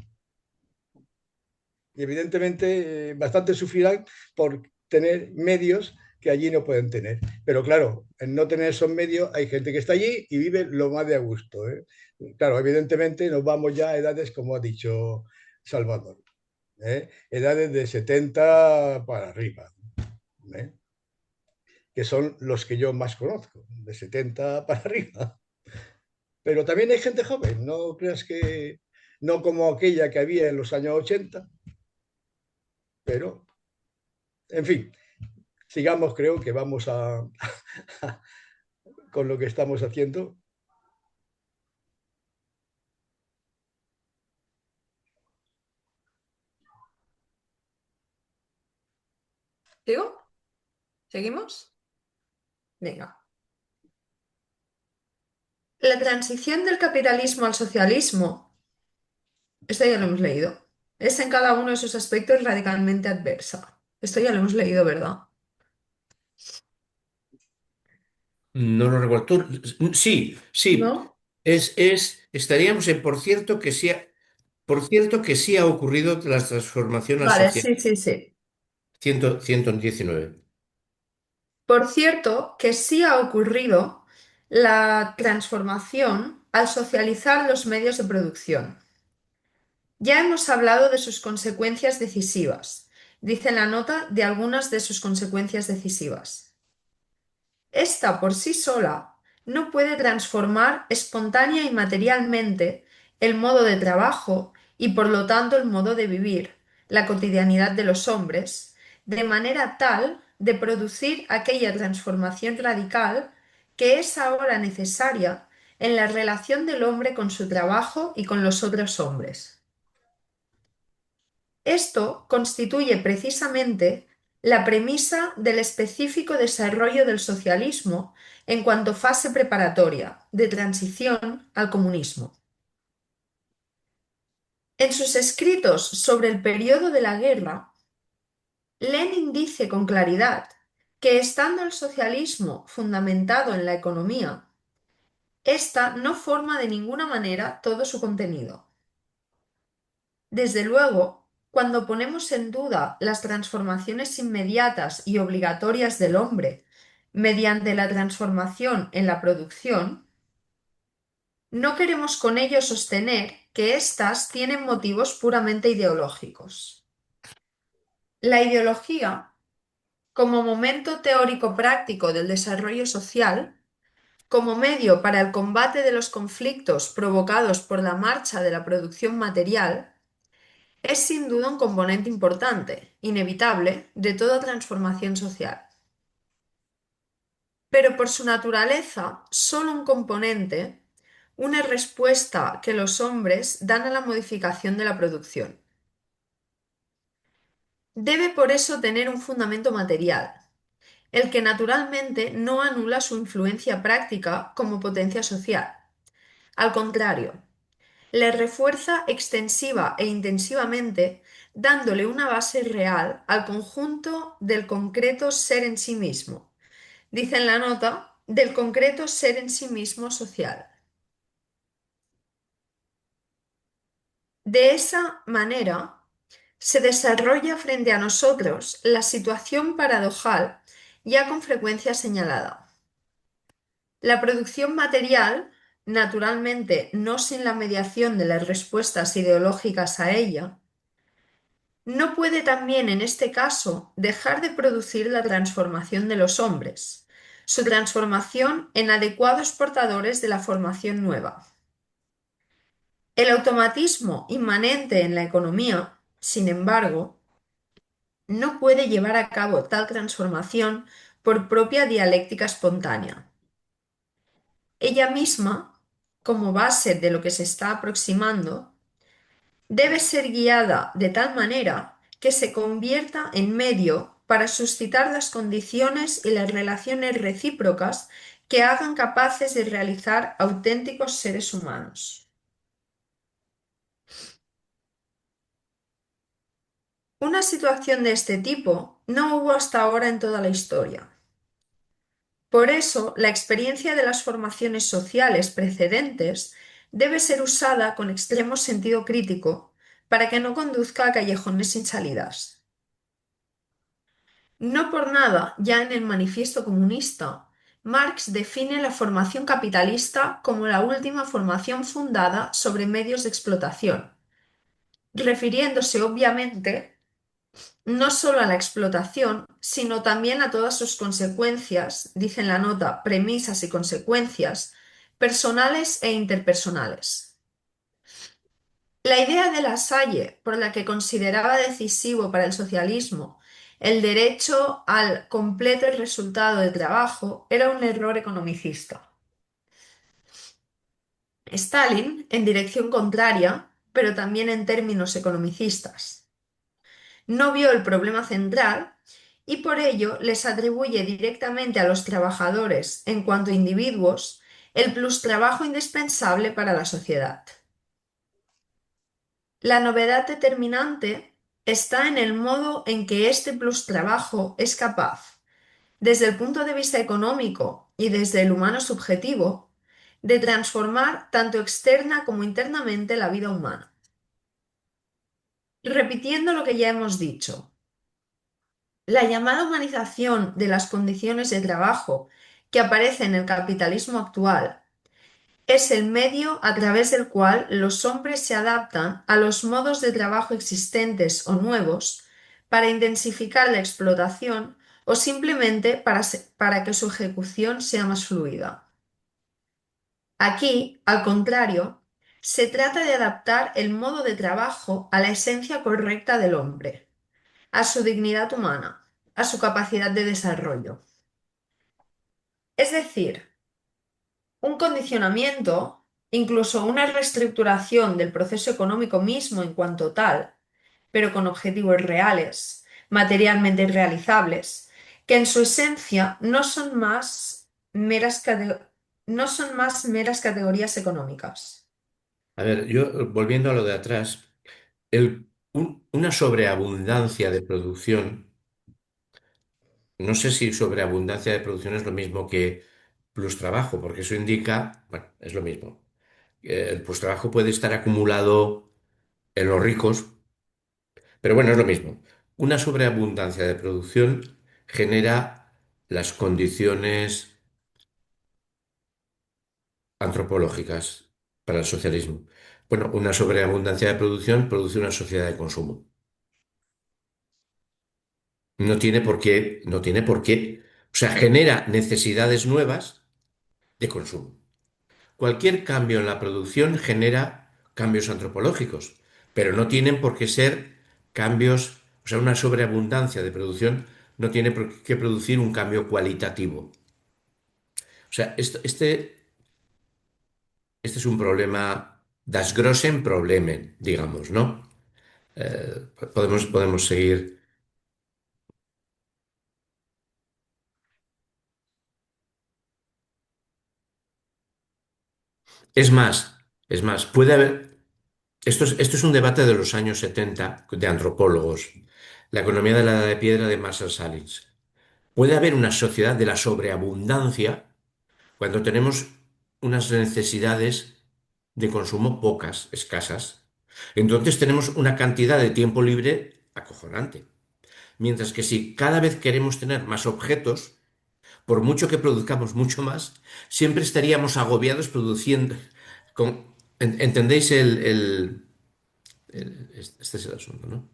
Y evidentemente bastante sufrirán por tener medios que allí no pueden tener. Pero claro, en no tener esos medios hay gente que está allí y vive lo más de a gusto, ¿eh? Claro, evidentemente nos vamos ya a edades, como ha dicho Salvador, ¿eh? Edades de 70 para arriba, ¿eh? Que son los que yo más conozco, de 70 para arriba. Pero también hay gente joven, no creas que no como aquella que había en los años 80, pero en fin, sigamos, creo que vamos a con lo que estamos haciendo. ¿Sigo? ¿Seguimos? Venga. La transición del capitalismo al socialismo, esto ya lo hemos leído, es en cada uno de sus aspectos radicalmente adversa. Esto ya lo hemos leído, ¿verdad? No lo recuerdo. Sí, sí. ¿No? Estaríamos en por cierto que sí ha ocurrido la transformación al Vale, social. sí, sí, sí. 119. Por cierto, que sí ha ocurrido la transformación al socializar los medios de producción. Ya hemos hablado de sus consecuencias decisivas. Dice la nota de algunas de sus consecuencias decisivas. Esta por sí sola no puede transformar espontánea y materialmente el modo de trabajo y por lo tanto el modo de vivir, la cotidianidad de los hombres, de manera tal de producir aquella transformación radical que es ahora necesaria en la relación del hombre con su trabajo y con los otros hombres. Esto constituye precisamente la premisa del específico desarrollo del socialismo en cuanto fase preparatoria de transición al comunismo. En sus escritos sobre el periodo de la guerra, Lenin dice con claridad que estando el socialismo fundamentado en la economía, ésta no forma de ninguna manera todo su contenido. Desde luego, cuando ponemos en duda las transformaciones inmediatas y obligatorias del hombre mediante la transformación en la producción, no queremos con ello sostener que éstas tienen motivos puramente ideológicos. La ideología, como momento teórico práctico del desarrollo social, como medio para el combate de los conflictos provocados por la marcha de la producción material, es sin duda un componente importante, inevitable, de toda transformación social. Pero por su naturaleza, solo un componente, una respuesta que los hombres dan a la modificación de la producción. Debe por eso tener un fundamento material, el que naturalmente no anula su influencia práctica como potencia social. Al contrario, le refuerza extensiva e intensivamente, dándole una base real al conjunto del concreto ser en sí mismo. Dice en la nota, del concreto ser en sí mismo social. De esa manera, se desarrolla frente a nosotros la situación paradojal ya con frecuencia señalada. La producción material, naturalmente no sin la mediación de las respuestas ideológicas a ella, no puede también en este caso dejar de producir la transformación de los hombres, su transformación en adecuados portadores de la formación nueva. El automatismo inmanente en la economía, sin embargo, no puede llevar a cabo tal transformación por propia dialéctica espontánea. Ella misma, como base de lo que se está aproximando, debe ser guiada de tal manera que se convierta en medio para suscitar las condiciones y las relaciones recíprocas que hagan capaces de realizar auténticos seres humanos. Una situación de este tipo no hubo hasta ahora en toda la historia. Por eso, la experiencia de las formaciones sociales precedentes debe ser usada con extremo sentido crítico para que no conduzca a callejones sin salidas. No por nada, ya en el Manifiesto Comunista, Marx define la formación capitalista como la última formación fundada sobre medios de explotación, refiriéndose obviamente no solo a la explotación, sino también a todas sus consecuencias, dice en la nota, premisas y consecuencias, personales e interpersonales. La idea de La Salle, por la que consideraba decisivo para el socialismo el derecho al completo resultado de trabajo, era un error economicista. Stalin, en dirección contraria, pero también en términos economicistas. No vio el problema central y por ello les atribuye directamente a los trabajadores, en cuanto a individuos, el plustrabajo indispensable para la sociedad. La novedad determinante está en el modo en que este plustrabajo es capaz, desde el punto de vista económico y desde el humano subjetivo, de transformar tanto externa como internamente la vida humana. Repitiendo lo que ya hemos dicho, la llamada humanización de las condiciones de trabajo que aparece en el capitalismo actual es el medio a través del cual los hombres se adaptan a los modos de trabajo existentes o nuevos para intensificar la explotación o simplemente para que su ejecución sea más fluida. Aquí, al contrario, se trata de adaptar el modo de trabajo a la esencia correcta del hombre, a su dignidad humana, a su capacidad de desarrollo. Es decir, un condicionamiento, incluso una reestructuración del proceso económico mismo en cuanto tal, pero con objetivos reales, materialmente realizables, que en su esencia no son más meras categorías económicas. A ver, yo volviendo a lo de atrás, una sobreabundancia de producción, no sé si sobreabundancia de producción es lo mismo que plus trabajo, porque eso indica, bueno, es lo mismo. El plus trabajo puede estar acumulado en los ricos, pero bueno, es lo mismo. Una sobreabundancia de producción genera las condiciones antropológicas para el socialismo. Bueno, una sobreabundancia de producción produce una sociedad de consumo. No tiene por qué. O sea, genera necesidades nuevas de consumo. Cualquier cambio en la producción genera cambios antropológicos, pero no tienen por qué ser cambios, o sea, una sobreabundancia de producción no tiene por qué producir un cambio cualitativo. O sea, este es un problema, das großen Problemen, digamos, ¿no? Podemos seguir. Es más, puede haber. Esto es un debate de los años 70 de antropólogos. La economía de la edad de piedra de Marshall Salins. Puede haber una sociedad de la sobreabundancia cuando tenemos unas necesidades de consumo pocas, escasas. Entonces tenemos una cantidad de tiempo libre acojonante. Mientras que si cada vez queremos tener más objetos, por mucho que produzcamos mucho más, siempre estaríamos agobiados produciendo. ¿Entendéis este es el asunto, ¿no?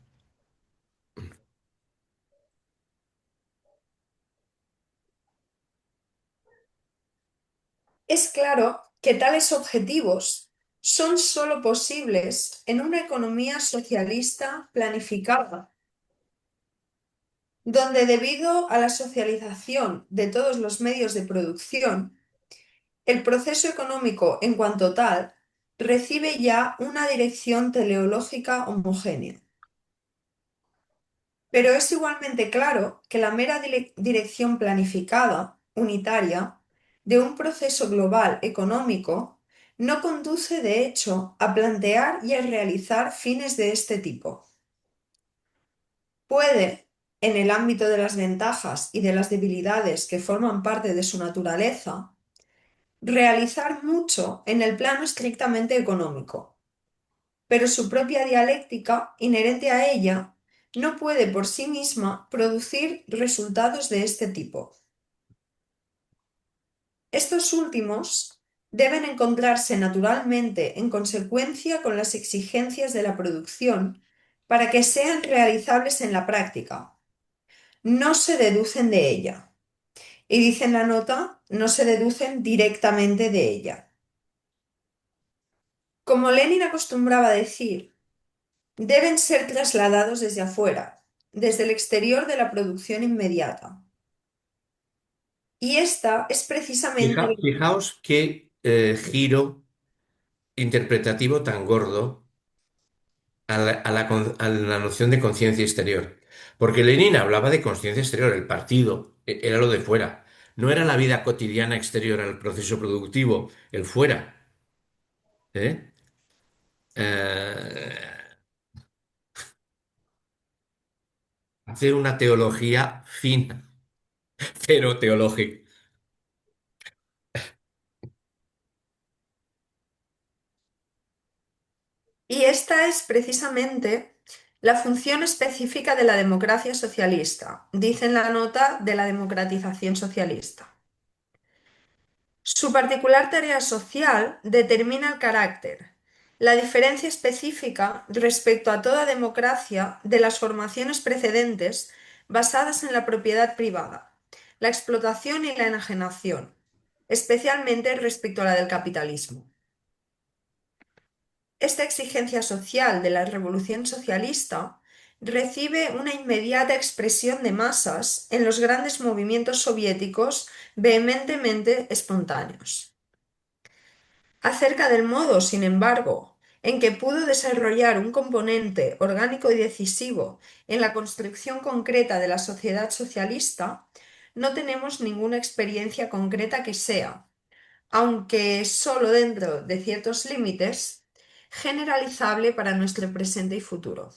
Es claro que tales objetivos son sólo posibles en una economía socialista planificada, donde debido a la socialización de todos los medios de producción, el proceso económico en cuanto tal recibe ya una dirección teleológica homogénea. Pero es igualmente claro que la mera dirección planificada, unitaria, de un proceso global económico no conduce de hecho a plantear y a realizar fines de este tipo. Puede, en el ámbito de las ventajas y de las debilidades que forman parte de su naturaleza, realizar mucho en el plano estrictamente económico, pero su propia dialéctica, inherente a ella, no puede por sí misma producir resultados de este tipo. Estos últimos deben encontrarse naturalmente en consecuencia con las exigencias de la producción para que sean realizables en la práctica. No se deducen de ella. Y dice en la nota, no se deducen directamente de ella. Como Lenin acostumbraba decir, deben ser trasladados desde afuera, desde el exterior de la producción inmediata. Y esta es precisamente... Fijaos qué giro interpretativo tan gordo a la noción de conciencia exterior. Porque Lenin hablaba de conciencia exterior, el partido era lo de fuera. No era la vida cotidiana exterior al proceso productivo, el fuera. ¿Eh? Eh, hacer una teología fina, pero teológica. Y esta es precisamente la función específica de la democracia socialista, dice en la nota de la democratización socialista. Su particular tarea social determina el carácter, la diferencia específica respecto a toda democracia de las formaciones precedentes basadas en la propiedad privada, la explotación y la enajenación, especialmente respecto a la del capitalismo. Esta exigencia social de la revolución socialista recibe una inmediata expresión de masas en los grandes movimientos soviéticos vehementemente espontáneos. Acerca del modo, sin embargo, en que pudo desarrollar un componente orgánico y decisivo en la construcción concreta de la sociedad socialista, no tenemos ninguna experiencia concreta que sea, aunque solo dentro de ciertos límites, generalizable para nuestro presente y futuro.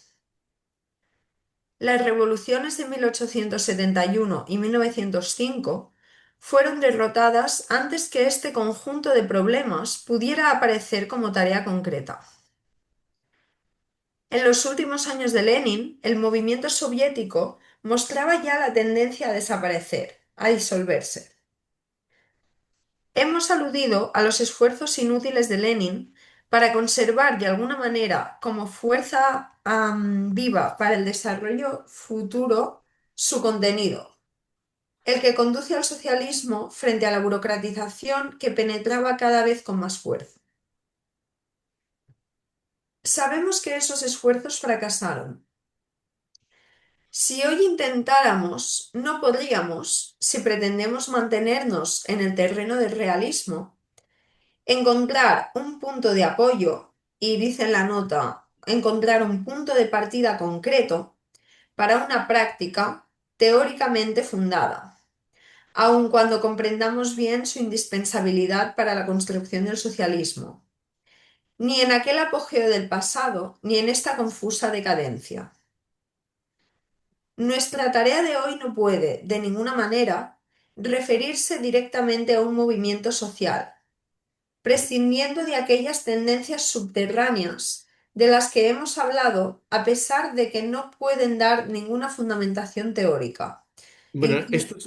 Las revoluciones de 1871 y 1905 fueron derrotadas antes que este conjunto de problemas pudiera aparecer como tarea concreta. En los últimos años de Lenin, el movimiento soviético mostraba ya la tendencia a desaparecer, a disolverse. Hemos aludido a los esfuerzos inútiles de Lenin para conservar de alguna manera como fuerza viva para el desarrollo futuro su contenido, el que conduce al socialismo frente a la burocratización que penetraba cada vez con más fuerza. Sabemos que esos esfuerzos fracasaron. Si hoy intentáramos, no podríamos, si pretendemos mantenernos en el terreno del realismo, encontrar un punto de apoyo, y dice en la nota, encontrar un punto de partida concreto para una práctica teóricamente fundada, aun cuando comprendamos bien su indispensabilidad para la construcción del socialismo, ni en aquel apogeo del pasado, ni en esta confusa decadencia. Nuestra tarea de hoy no puede, de ninguna manera, referirse directamente a un movimiento social, prescindiendo de aquellas tendencias subterráneas de las que hemos hablado, a pesar de que no pueden dar ninguna fundamentación teórica. Bueno,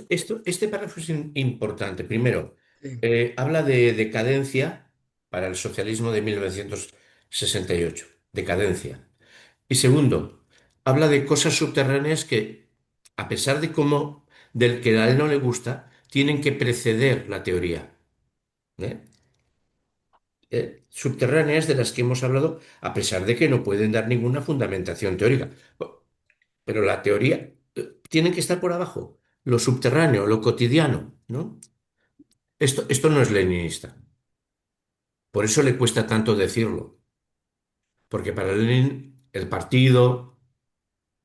este párrafo es importante. Primero, Sí. habla de decadencia para el socialismo de 1968. Decadencia. Y segundo, habla de cosas subterráneas que, a pesar de cómo, del que a él no le gusta, tienen que preceder la teoría. ¿Eh? Subterráneas de las que hemos hablado, a pesar de que no pueden dar ninguna fundamentación teórica. Pero la teoría tiene que estar por abajo, lo subterráneo, lo cotidiano, ¿no? Esto no es leninista. Por eso le cuesta tanto decirlo. Porque para Lenin el partido,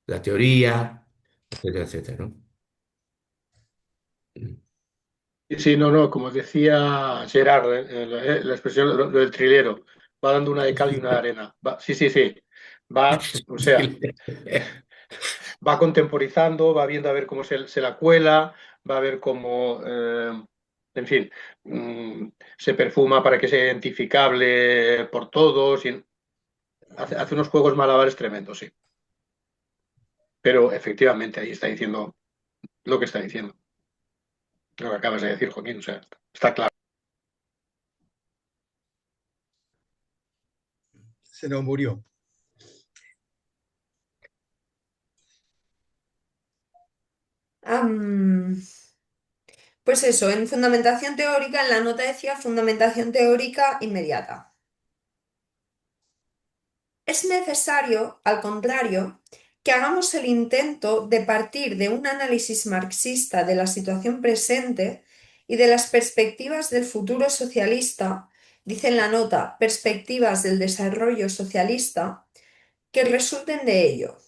la teoría, etcétera, etcétera, ¿no? Y sí, no, no, como decía Gerard, la expresión lo del trilero, va dando una de cal y una de arena. Sí, sí, sí. Va, o sea, va contemporizando, va viendo a ver cómo se la cuela, va a ver cómo, en fin, se perfuma para que sea identificable por todos. Hace unos juegos malabares tremendos, sí. Pero efectivamente ahí está diciendo lo que está diciendo, lo que acabas de decir, Joaquín, o sea, está claro. Se nos murió. Pues eso, en fundamentación teórica, en la nota decía fundamentación teórica inmediata. Es necesario, al contrario, que hagamos el intento de partir de un análisis marxista de la situación presente y de las perspectivas del futuro socialista, dice en la nota, perspectivas del desarrollo socialista, que resulten de ello,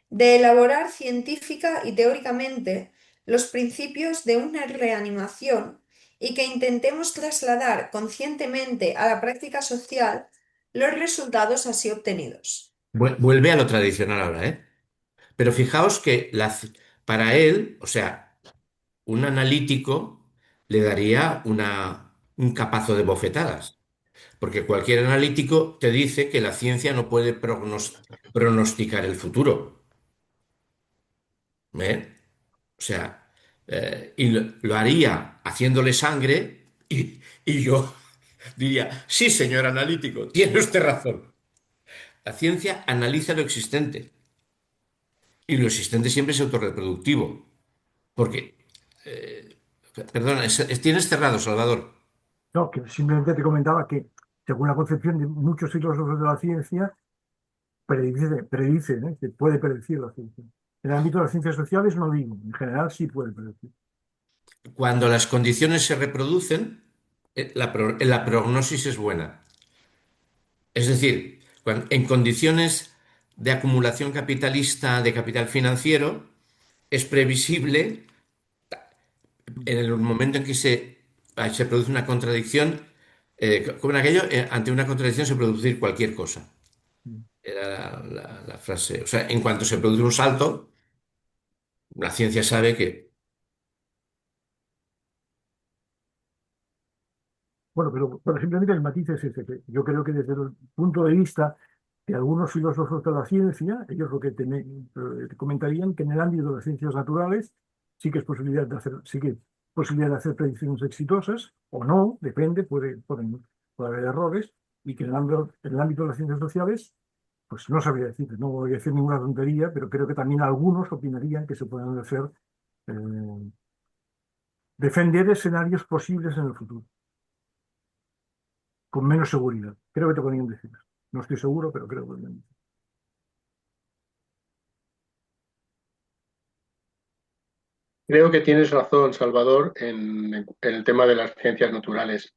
de elaborar científica y teóricamente los principios de una reanimación y que intentemos trasladar conscientemente a la práctica social los resultados así obtenidos. Vuelve a lo tradicional ahora, ¿eh? Pero fijaos que para él, o sea, un analítico le daría un capazo de bofetadas, porque cualquier analítico te dice que la ciencia no puede pronosticar el futuro. ¿Eh? O sea, y lo haría haciéndole sangre y yo diría, sí, señor analítico, tiene usted razón. La ciencia analiza lo existente y lo existente siempre es autorreproductivo, porque, perdona, tienes cerrado, Salvador. No, que simplemente te comentaba que, según la concepción de muchos filósofos de la ciencia, predice, ¿eh? Que puede predecir la ciencia. En el ámbito de las ciencias sociales no digo, en general sí puede predecir. Cuando las condiciones se reproducen, la prognosis es buena. Es decir, en condiciones de acumulación capitalista de capital financiero, es previsible en el momento en que se produce una contradicción, como en aquello, ante una contradicción se puede producir cualquier cosa. Era la frase. O sea, en cuanto se produce un salto, la ciencia sabe que... Bueno, pero simplemente el matiz es ese, que yo creo que desde el punto de vista de algunos filósofos de la ciencia, ellos lo que te comentarían que en el ámbito de las ciencias naturales sí que es posibilidad de hacer, sí que es posibilidad de hacer predicciones exitosas, o no, depende, puede haber errores, y que en el ámbito de las ciencias sociales, pues no sabría decir, no voy a decir ninguna tontería, pero creo que también algunos opinarían que se pueden hacer, eh, defender escenarios posibles en el futuro con menos seguridad. Creo que te podrían decir. No estoy seguro, pero creo que podrían decir. Creo que tienes razón, Salvador, en el tema de las ciencias naturales.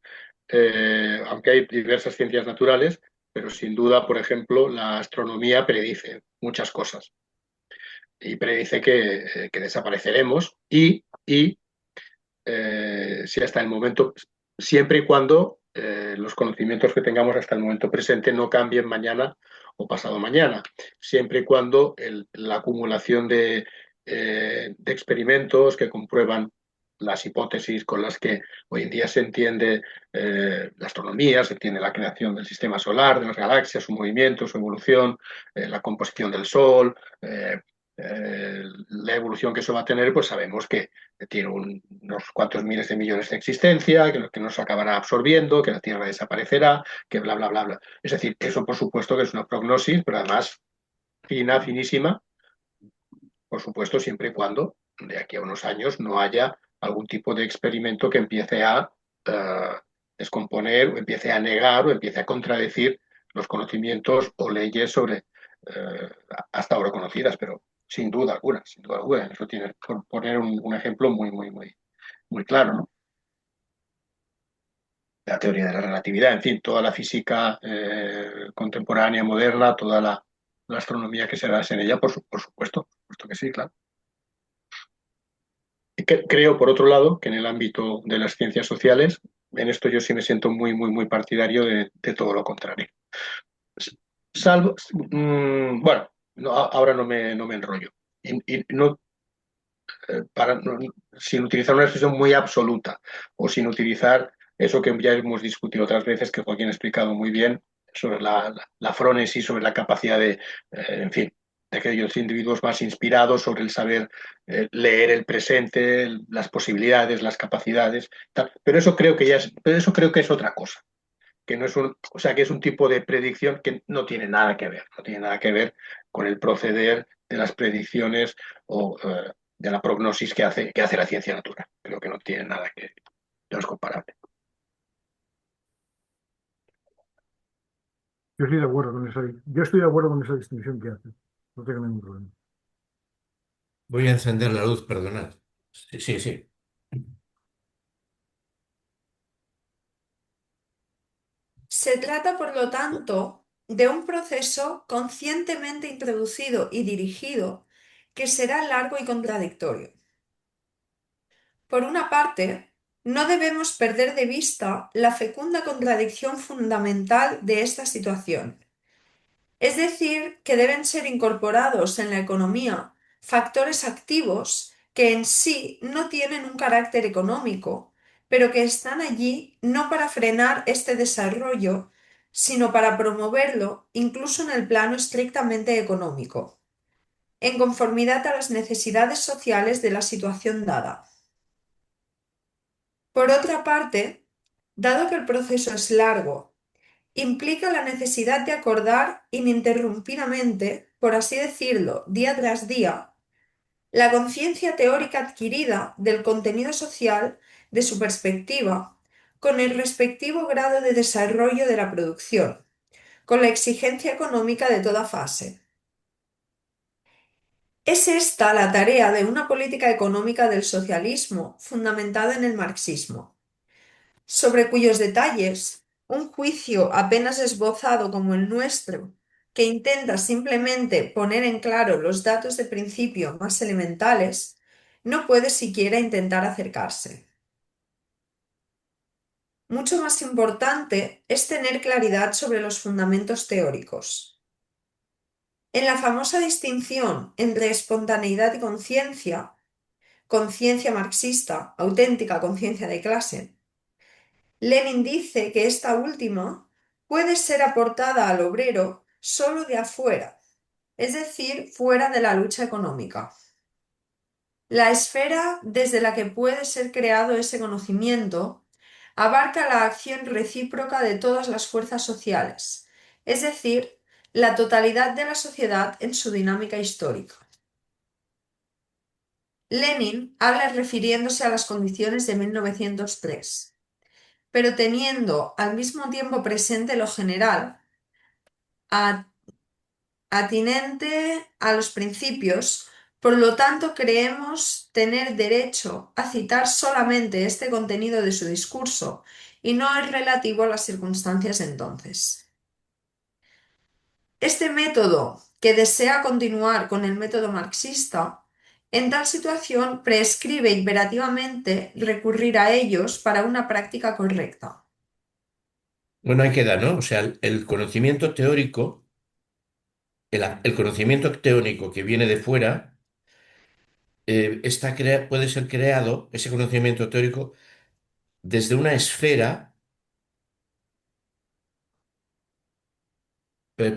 Aunque hay diversas ciencias naturales, pero sin duda, por ejemplo, la astronomía predice muchas cosas y predice que desapareceremos si hasta el momento, siempre y cuando los conocimientos que tengamos hasta el momento presente no cambien mañana o pasado mañana, siempre y cuando la acumulación de experimentos que comprueban las hipótesis con las que hoy en día se entiende la astronomía, se entiende la creación del sistema solar, de las galaxias, su movimiento, su evolución, la composición del Sol, la evolución que eso va a tener, pues sabemos que tiene unos cuantos miles de millones de existencia, que nos acabará absorbiendo, que la Tierra desaparecerá, que bla, bla, bla, bla. Es decir, eso por supuesto que es una prognosis, pero además fina, finísima, por supuesto, siempre y cuando de aquí a unos años no haya algún tipo de experimento que empiece a descomponer o empiece a negar o empiece a contradecir los conocimientos o leyes sobre hasta ahora conocidas, pero sin duda alguna, sin duda alguna. Eso tiene, por poner un ejemplo muy claro, ¿no? La teoría de la relatividad, en fin, toda la física contemporánea, moderna, toda la astronomía que se basa en ella, por supuesto que sí, claro. Creo, por otro lado, que en el ámbito de las ciencias sociales, en esto yo sí me siento muy partidario de todo lo contrario. Salvo, bueno, ahora no me enrollo. Y no, sin utilizar una expresión muy absoluta o sin utilizar eso que ya hemos discutido otras veces, que Joaquín ha explicado muy bien sobre la frónesis, sobre la capacidad de, en fin, de aquellos individuos más inspirados sobre el saber leer el presente, las posibilidades, las capacidades, tal. Pero eso creo que pero eso creo que es otra cosa, que no es o sea, que es un tipo de predicción que no tiene nada que ver, no tiene nada que ver con el proceder de las predicciones o de la prognosis que hace la ciencia natural. Creo que no tiene nada que, no es comparable. Yo estoy de acuerdo con yo estoy de acuerdo con esa distinción que hace. No tengo ningún problema. Voy a encender la luz, perdonad. Sí, sí, sí. Se trata, por lo tanto, de un proceso conscientemente introducido y dirigido que será largo y contradictorio. Por una parte, no debemos perder de vista la fecunda contradicción fundamental de esta situación, es decir, que deben ser incorporados en la economía factores activos que en sí no tienen un carácter económico, pero que están allí no para frenar este desarrollo, sino para promoverlo incluso en el plano estrictamente económico, en conformidad a las necesidades sociales de la situación dada. Por otra parte, dado que el proceso es largo, implica la necesidad de acordar ininterrumpidamente, por así decirlo, día tras día, la conciencia teórica adquirida del contenido social de su perspectiva, con el respectivo grado de desarrollo de la producción, con la exigencia económica de toda fase. Es esta la tarea de una política económica del socialismo fundamentada en el marxismo, sobre cuyos detalles un juicio apenas esbozado como el nuestro, que intenta simplemente poner en claro los datos de principio más elementales, no puede siquiera intentar acercarse. Mucho más importante es tener claridad sobre los fundamentos teóricos. En la famosa distinción entre espontaneidad y conciencia marxista, auténtica conciencia de clase, Lenin dice que esta última puede ser aportada al obrero solo de afuera, es decir, fuera de la lucha económica. La esfera desde la que puede ser creado ese conocimiento abarca la acción recíproca de todas las fuerzas sociales, es decir, la totalidad de la sociedad en su dinámica histórica. Lenin habla refiriéndose a las condiciones de 1903, pero teniendo al mismo tiempo presente lo general, atinente a los principios, por lo tanto creemos tener derecho a citar solamente este contenido de su discurso y no el relativo a las circunstancias de entonces. Este método, que desea continuar con el método marxista, en tal situación prescribe imperativamente recurrir a ellos para una práctica correcta. Bueno, ahí queda, ¿no? O sea, el conocimiento teórico, el conocimiento teórico que viene de fuera, puede ser creado, ese conocimiento teórico, desde una esfera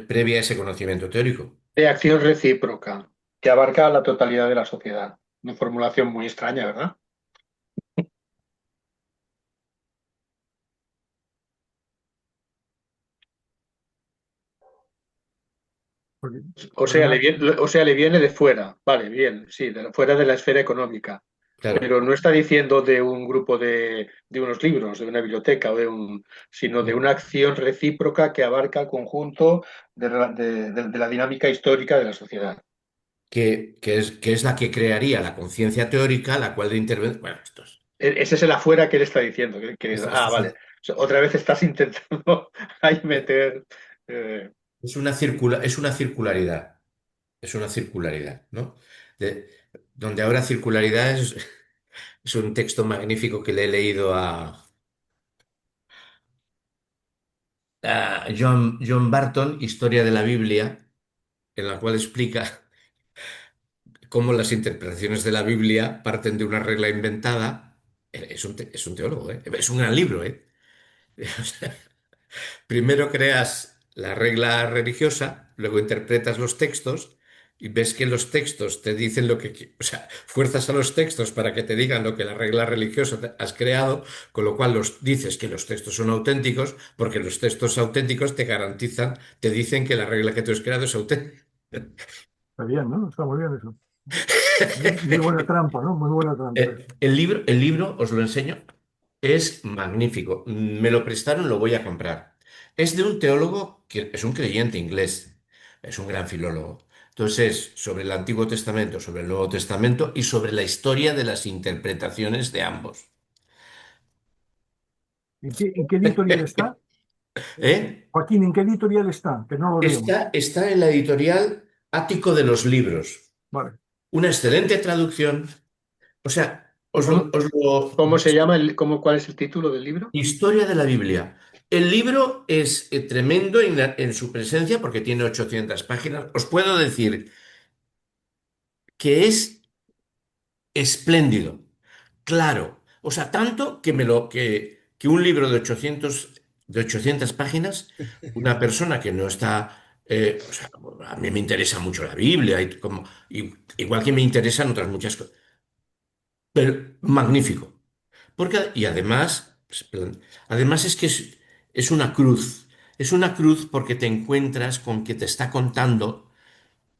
previa a ese conocimiento teórico. De acción recíproca, que abarca la totalidad de la sociedad. Una formulación muy extraña, ¿verdad? Porque, O sea, además, le viene de fuera, vale, bien, sí, fuera de la esfera económica, Claro, pero no está diciendo de un grupo de unos libros, de una biblioteca, sino de una acción recíproca que abarca el conjunto de la dinámica histórica de la sociedad. que es la que crearía la conciencia teórica, la cual de intervenir. Bueno, Ese es el afuera que él está diciendo. esto Vale, otra vez estás intentando ahí meter... eh, es una circularidad. Es una circularidad, ¿no? De- donde ahora circularidad es un texto magnífico que le he leído a John Barton, Historia de la Biblia, en la cual explica cómo las interpretaciones de la Biblia parten de una regla inventada. Es un teólogo, ¿eh? Es un gran libro, ¿eh? O sea, primero creas la regla religiosa, luego interpretas los textos y ves que los textos te dicen lo que, o sea, fuerzas a los textos para que te digan lo que la regla religiosa has creado, con lo cual dices que los textos son auténticos, porque los textos auténticos te garantizan, te dicen que la regla que tú has creado es auténtica. Está bien, ¿no? Está muy bien eso. Muy buena trampa, ¿no? Muy buena trampa. El libro, os lo enseño, es magnífico. Me lo prestaron, lo voy a comprar. Es de un teólogo que es un creyente inglés, es un gran filólogo. Entonces, sobre el Antiguo Testamento, sobre el Nuevo Testamento y sobre la historia de las interpretaciones de ambos. ¿En qué editorial está? ¿Eh? Joaquín, ¿en qué editorial está? Que no lo leo. Está en la editorial Ático de los Libros. Vale. Una excelente traducción. O sea, ¿Cómo, cómo se llama, cuál es el título del libro? Historia de la Biblia. El libro es tremendo en su presencia porque tiene 800 páginas. Os puedo decir que es espléndido, claro. O sea, tanto que un libro de ochocientas páginas, una persona que no está... o sea, a mí me interesa mucho la Biblia, igual que me interesan otras muchas cosas, pero magnífico. Y además es que es una cruz. Es una cruz porque te encuentras con que te está contando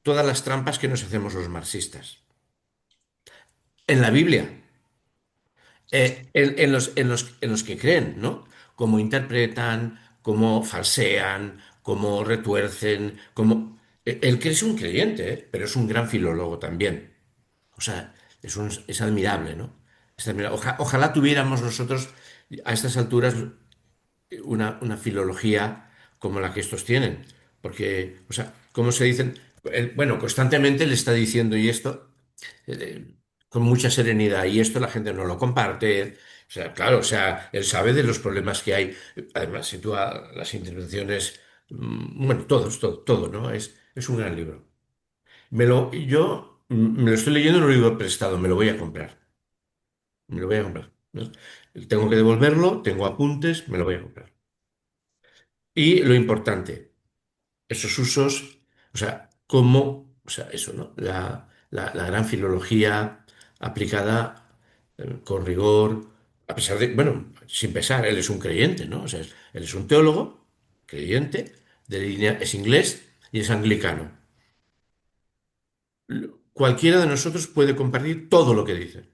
todas las trampas que nos hacemos los marxistas. En la Biblia, en los que creen, ¿no? Cómo interpretan, cómo falsean, cómo retuercen, Él que es un creyente, ¿eh? Pero es un gran filólogo también. O sea, es admirable, ¿no? Es admirable. Ojalá tuviéramos nosotros a estas alturas una filología como la que estos tienen. Porque, o sea, ¿cómo se dicen? Bueno, constantemente le está diciendo y esto con mucha serenidad y esto la gente no lo comparte. O sea, claro, o sea, él sabe de los problemas que hay. Además, sitúa las intervenciones, bueno, todo, ¿no? Es un gran libro. Yo me lo estoy leyendo en un libro prestado, me lo voy a comprar. Me lo voy a comprar, ¿no? Tengo que devolverlo, tengo apuntes, me lo voy a comprar. Y lo importante, esos usos, o sea, o sea, eso, ¿no? La gran filología aplicada con rigor, a pesar de, bueno, sin pesar, él es un creyente, ¿no? O sea, él es un teólogo, creyente, de línea, es inglés y es anglicano. Cualquiera de nosotros puede compartir todo lo que dice.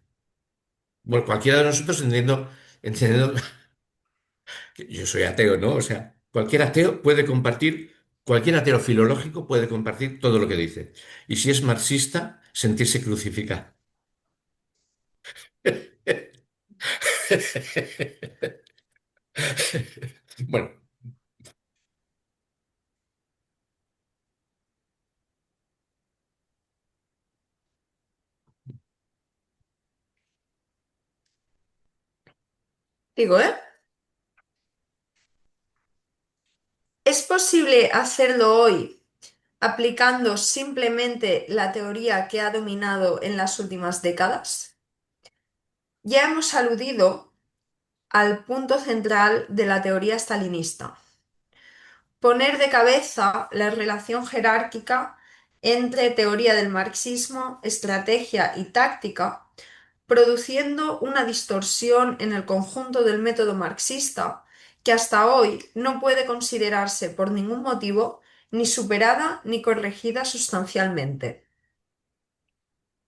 Bueno, cualquiera de nosotros entendiendo que yo soy ateo, ¿no? O sea, cualquier ateo filológico puede compartir todo lo que dice. Y si es marxista, sentirse crucificado. Bueno, Digo, ¿eh? ¿Es posible hacerlo hoy aplicando simplemente la teoría que ha dominado en las últimas décadas? Ya hemos aludido al punto central de la teoría stalinista: poner de cabeza la relación jerárquica entre teoría del marxismo, estrategia y táctica, produciendo una distorsión en el conjunto del método marxista que hasta hoy no puede considerarse por ningún motivo ni superada ni corregida sustancialmente.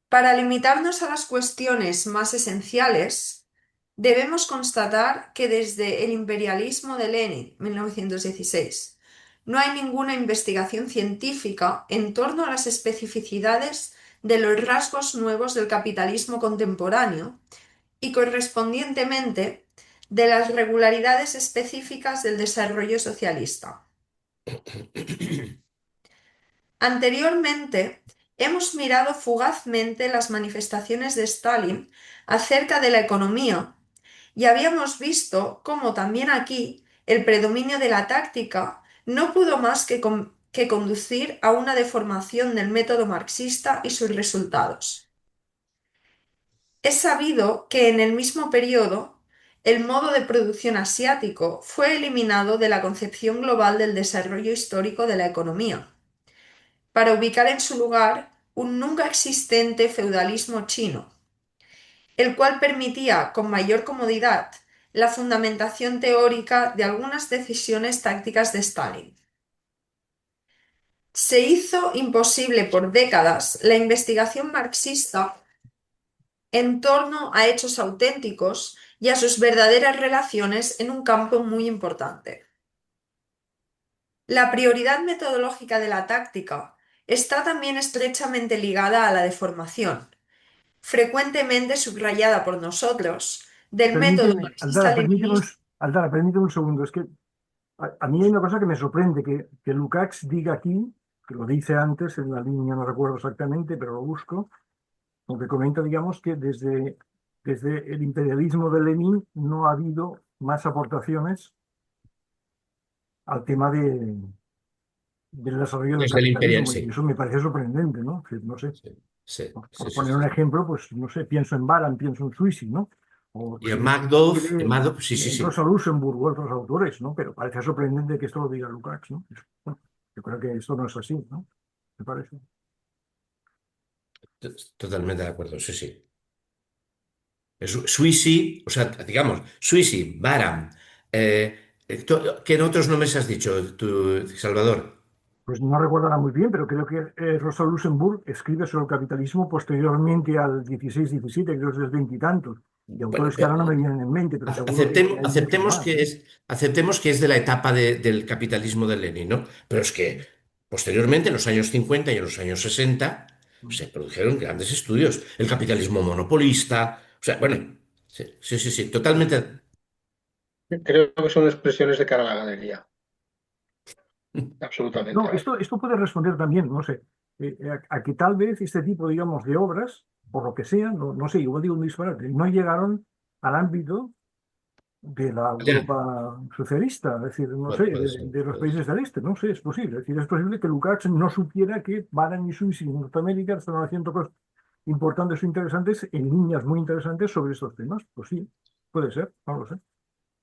Para limitarnos a las cuestiones más esenciales, debemos constatar que desde el imperialismo de Lenin, 1916, no hay ninguna investigación científica en torno a las especificidades de los rasgos nuevos del capitalismo contemporáneo y, correspondientemente, de las regularidades específicas del desarrollo socialista. Anteriormente, hemos mirado fugazmente las manifestaciones de Stalin acerca de la economía y habíamos visto cómo también aquí el predominio de la táctica no pudo más que conducir a una deformación del método marxista y sus resultados. Es sabido que en el mismo periodo el modo de producción asiático fue eliminado de la concepción global del desarrollo histórico de la economía. para ubicar en su lugar un nunca existente feudalismo chino, el cual permitía con mayor comodidad la fundamentación teórica de algunas decisiones tácticas de Stalin. Se hizo imposible por décadas la investigación marxista en torno a hechos auténticos y a sus verdaderas relaciones en un campo muy importante. La prioridad metodológica de la táctica está también estrechamente ligada a la deformación, frecuentemente subrayada por nosotros, del método Permíteme, marxista-leninista. Aldara, permíteme un segundo. Es que a mí hay una cosa que me sorprende, que Lukács diga aquí, que lo dice antes en la línea, no recuerdo exactamente, pero lo busco, donde comenta, digamos, que desde el imperialismo de Lenin no ha habido más aportaciones al tema del desarrollo del Desde el Imperial, capitalismo, y sí. eso me parece sorprendente, ¿no? Que, no sé, Sí, sí, sí, por sí, poner un sí. ejemplo, pues no sé, pienso en Baran, pienso en Suisi, ¿no? O Y si En quiere, Magdorf, sí, sí, en sí. Rosa Luxemburg u otros autores, ¿no? Pero parece sorprendente que esto lo diga Lukács, ¿no? Bueno, yo creo que esto no es así, ¿no? ¿Me parece? Totalmente de acuerdo, sí, sí. Suisi, o sea, digamos, Suisi, Baram, ¿qué en otros nombres has dicho tú, Salvador? Pues no recuerdo ahora muy bien, pero creo que Rosa Luxemburg escribe sobre el capitalismo posteriormente al 16-17, creo que es del veintitantos, y Bueno, autores que ahora no me vienen en mente, pero seguro que aceptemos, hay muchos más, ¿no? aceptemos que es de la etapa del capitalismo de Lenin, ¿no? Pero es que posteriormente, en los años 50 y en los años 60, se produjeron grandes estudios. El capitalismo monopolista, o sea, bueno, sí, sí, sí, sí, totalmente. Creo que son expresiones de cara a la galería, absolutamente. No, esto puede responder también, no sé, a que tal vez este tipo, digamos, de obras, por lo que sea, no sé, igual digo un disparate, no llegaron al ámbito de la Ya, Europa socialista, es decir, no sé, puede ser, de los puede ser. países del este, no sé, es posible. Es decir, es posible que Lukács no supiera que Baran y Suisse en Norteamérica están haciendo cosas importantes o interesantes en líneas muy interesantes sobre estos temas. Pues sí, puede ser, no lo sé.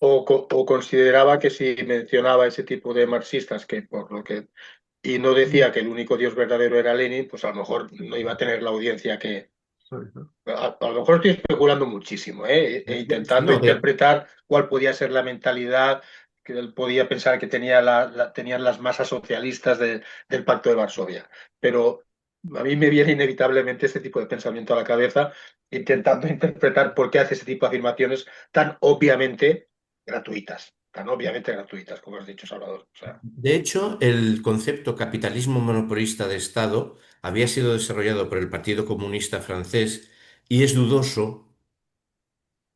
O consideraba que si mencionaba ese tipo de marxistas, que por lo que y no decía que el único Dios verdadero era Lenin, pues a lo mejor no iba a tener la audiencia que... Puede ser. A lo mejor estoy especulando muchísimo, intentando No, pero interpretar cuál podía ser la mentalidad que él podía pensar que tenía tenían las masas socialistas del Pacto de Varsovia. Pero a mí me viene inevitablemente este tipo de pensamiento a la cabeza, intentando interpretar por qué hace ese tipo de afirmaciones tan obviamente gratuitas, como has dicho, Salvador. O sea, de hecho, el concepto capitalismo monopolista de Estado había sido desarrollado por el Partido Comunista francés y es dudoso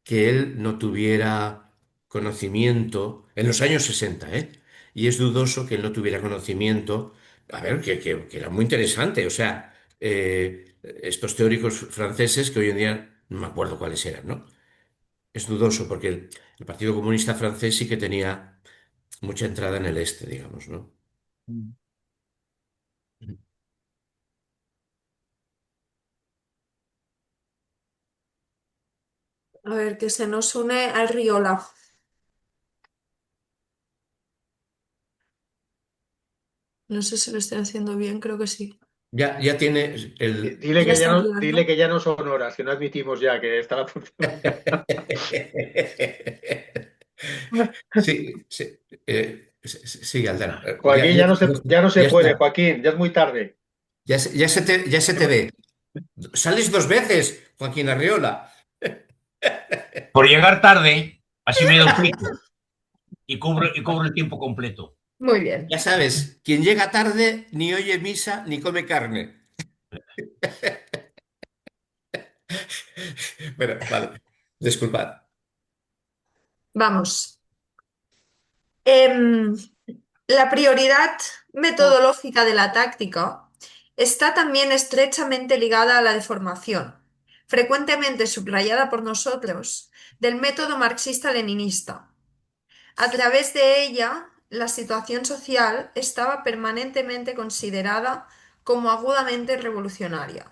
que él no tuviera conocimiento en los años 60, ¿eh? Y es dudoso que él no tuviera conocimiento, a ver, que era muy interesante, o sea, estos teóricos franceses que hoy en día no me acuerdo cuáles eran, ¿no? Es dudoso porque el Partido Comunista francés sí que tenía mucha entrada en el este, digamos, ¿no? A ver, que se nos une al Riola. No sé si lo estoy haciendo bien, creo que sí. Ya tiene el... Ya está Dile hablando. que ya no son horas, que no admitimos ya que está la función. Sí, sí, sí, Aldana. Joaquín, ya no se Ya puede, está. Joaquín, ya es muy tarde. Ya se te ve. Sales dos veces, Joaquín Arriola. Por llegar tarde, así me duplico y cubro el tiempo completo. Muy bien. Ya sabes, quien llega tarde ni oye misa ni come carne. Bueno, vale. Disculpad. Vamos. Em, la prioridad metodológica de la táctica está también estrechamente ligada a la deformación, frecuentemente subrayada por nosotros, del método marxista-leninista. A través de ella, la situación social estaba permanentemente considerada como agudamente revolucionaria.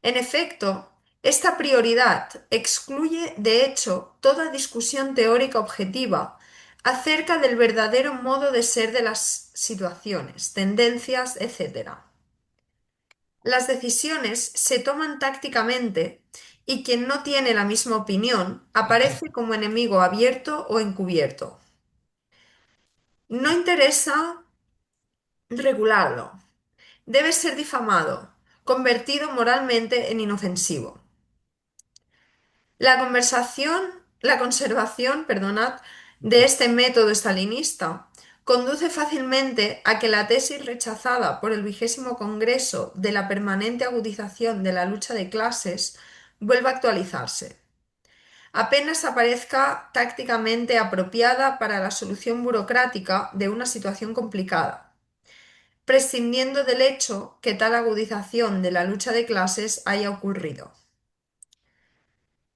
En efecto, esta prioridad excluye, de hecho, toda discusión teórica objetiva acerca del verdadero modo de ser de las situaciones, tendencias, etc. Las decisiones se toman tácticamente y quien no tiene la misma opinión aparece como enemigo abierto o encubierto. No interesa regularlo. Debe ser difamado, convertido moralmente en inofensivo. La conservación, perdonad, de este método estalinista conduce fácilmente a que la tesis rechazada por el 20º Congreso de la permanente agudización de la lucha de clases vuelva a actualizarse. Apenas aparezca tácticamente apropiada para la solución burocrática de una situación complicada, prescindiendo del hecho que tal agudización de la lucha de clases haya ocurrido.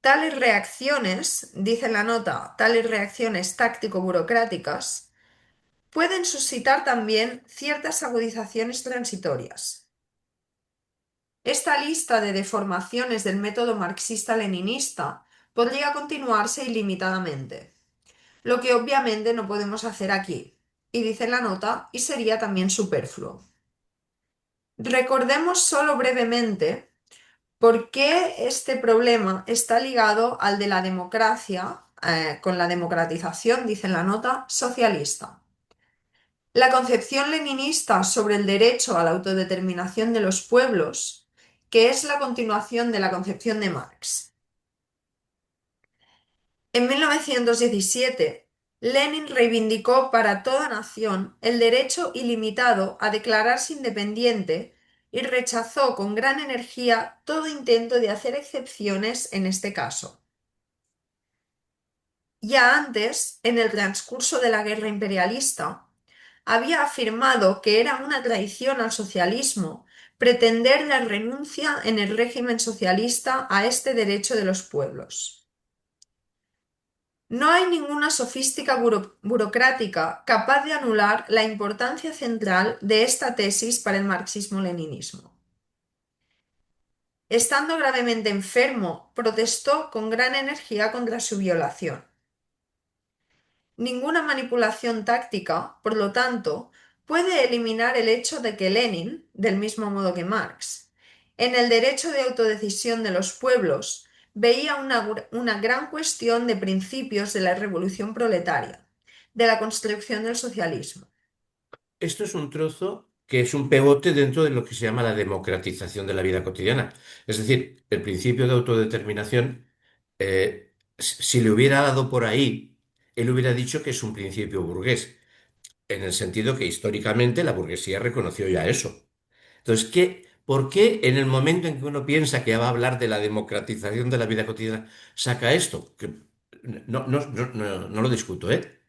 Tales reacciones, dice la nota, tales reacciones táctico-burocráticas, pueden suscitar también ciertas agudizaciones transitorias. Esta lista de deformaciones del método marxista-leninista podría continuarse ilimitadamente, lo que obviamente no podemos hacer aquí, y dice la nota, y sería también superfluo. Recordemos solo brevemente por qué este problema está ligado al de la democracia, con la democratización, dice la nota, socialista. La concepción leninista sobre el derecho a la autodeterminación de los pueblos, que es la continuación de la concepción de Marx. En 1917, Lenin reivindicó para toda nación el derecho ilimitado a declararse independiente y rechazó con gran energía todo intento de hacer excepciones en este caso. Ya antes, en el transcurso de la guerra imperialista, había afirmado que era una traición al socialismo pretender la renuncia en el régimen socialista a este derecho de los pueblos. No hay ninguna sofística burocrática capaz de anular la importancia central de esta tesis para el marxismo-leninismo. Estando gravemente enfermo, protestó con gran energía contra su violación. Ninguna manipulación táctica, por lo tanto, puede eliminar el hecho de que Lenin, del mismo modo que Marx, en el derecho de autodecisión de los pueblos, veía una gran cuestión de principios de la revolución proletaria, de la construcción del socialismo. Esto es un trozo que es un pegote dentro de lo que se llama la democratización de la vida cotidiana. Es decir, el principio de autodeterminación, si le hubiera dado por ahí, él hubiera dicho que es un principio burgués, en el sentido que históricamente la burguesía reconoció ya eso. Entonces, ¿por qué en el momento en que uno piensa que va a hablar de la democratización de la vida cotidiana, saca esto? Que no lo discuto, ¿eh?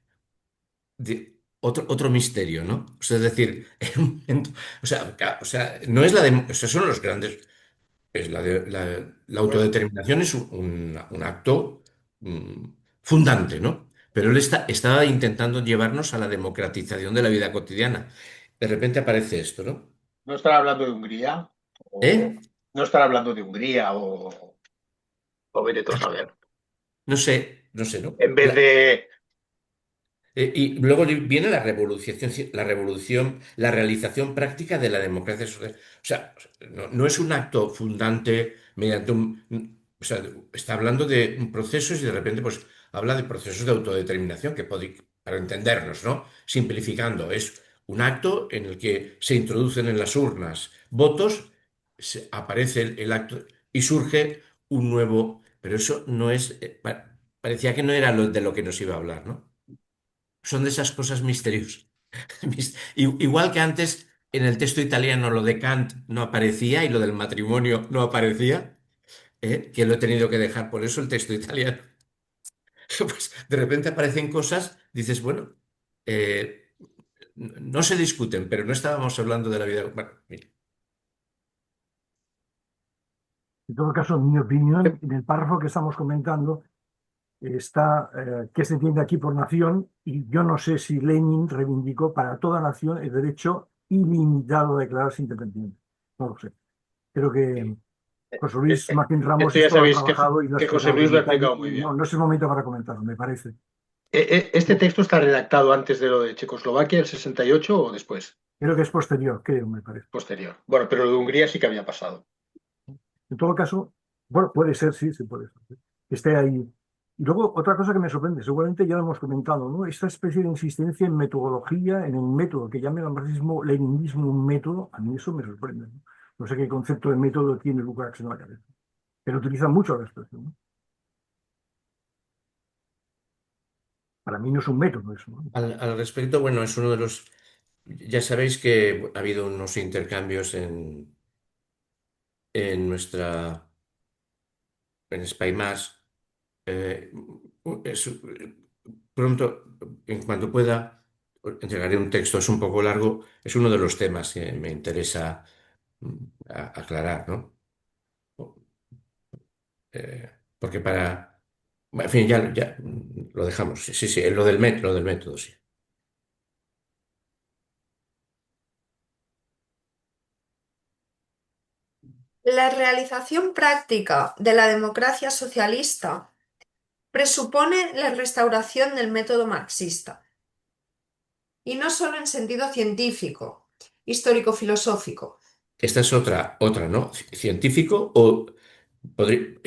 Otro misterio, ¿no? O sea, es decir, en un momento, no es o sea, son los grandes, es la autodeterminación es un acto mm, fundante, ¿no? Pero él estaba intentando llevarnos a la democratización de la vida cotidiana. De repente aparece esto, ¿no? ¿No estará hablando de Hungría? ¿Eh? ¿No estará hablando de Hungría o vete tú a saber? No sé, ¿no? En vez de... Y luego viene la realización práctica de la democracia social. O sea, no es un acto fundante mediante o sea, está hablando de procesos y de repente pues habla de procesos de autodeterminación para entendernos, ¿no? Simplificando, es un acto en el que se introducen en las urnas votos, aparece el acto y surge un nuevo, pero eso no es, parecía que no era de lo que nos iba a hablar, ¿no? Son de esas cosas misteriosas. Igual que antes en el texto italiano lo de Kant no aparecía y lo del matrimonio no aparecía, que lo he tenido que dejar por eso el texto italiano. Pues de repente aparecen cosas, dices, bueno, eh, no se discuten, pero no estábamos hablando de la vida. Bueno, mira. En todo caso, en mi opinión, en el párrafo que estamos comentando está qué se entiende aquí por nación, y yo no sé si Lenin reivindicó para toda nación el derecho ilimitado a declararse independiente. No lo sé. Creo que José Luis Martín Ramos Esto ya esto lo ha sabéis trabajado y lo ha que José explicado Luis en lo ha detalle, explicado muy y bien. no es el momento para comentarlo, me parece. ¿Este texto está redactado antes de lo de Checoslovaquia, el 68 o después? Creo que es posterior, creo, me parece. Posterior. Bueno, pero lo de Hungría sí que había pasado. En todo caso, bueno, puede ser, sí, sí puede ser, ¿sí? Que esté ahí. Y luego, otra cosa que me sorprende, seguramente ya lo hemos comentado, ¿no? Esta especie de insistencia en metodología, en el método, que llamen al marxismo-leninismo un método, a mí eso me sorprende, ¿no? No sé qué concepto de método tiene Lukács en la cabeza, pero utiliza mucho la expresión, ¿no? Para mí no es un método eso, ¿no? Al respecto, bueno, es uno de los... Ya sabéis que ha habido unos intercambios en nuestra... en SpyMass. Eh, pronto, en cuanto pueda, entregaré un texto. Es un poco largo. Es uno de los temas que me interesa aclarar, ¿no? Porque para... En fin, ya lo dejamos. Sí, sí, sí, lo del método, sí. La realización práctica de la democracia socialista presupone la restauración del método marxista, y no solo en sentido científico, histórico-filosófico. Esta es otra, ¿no? Científico o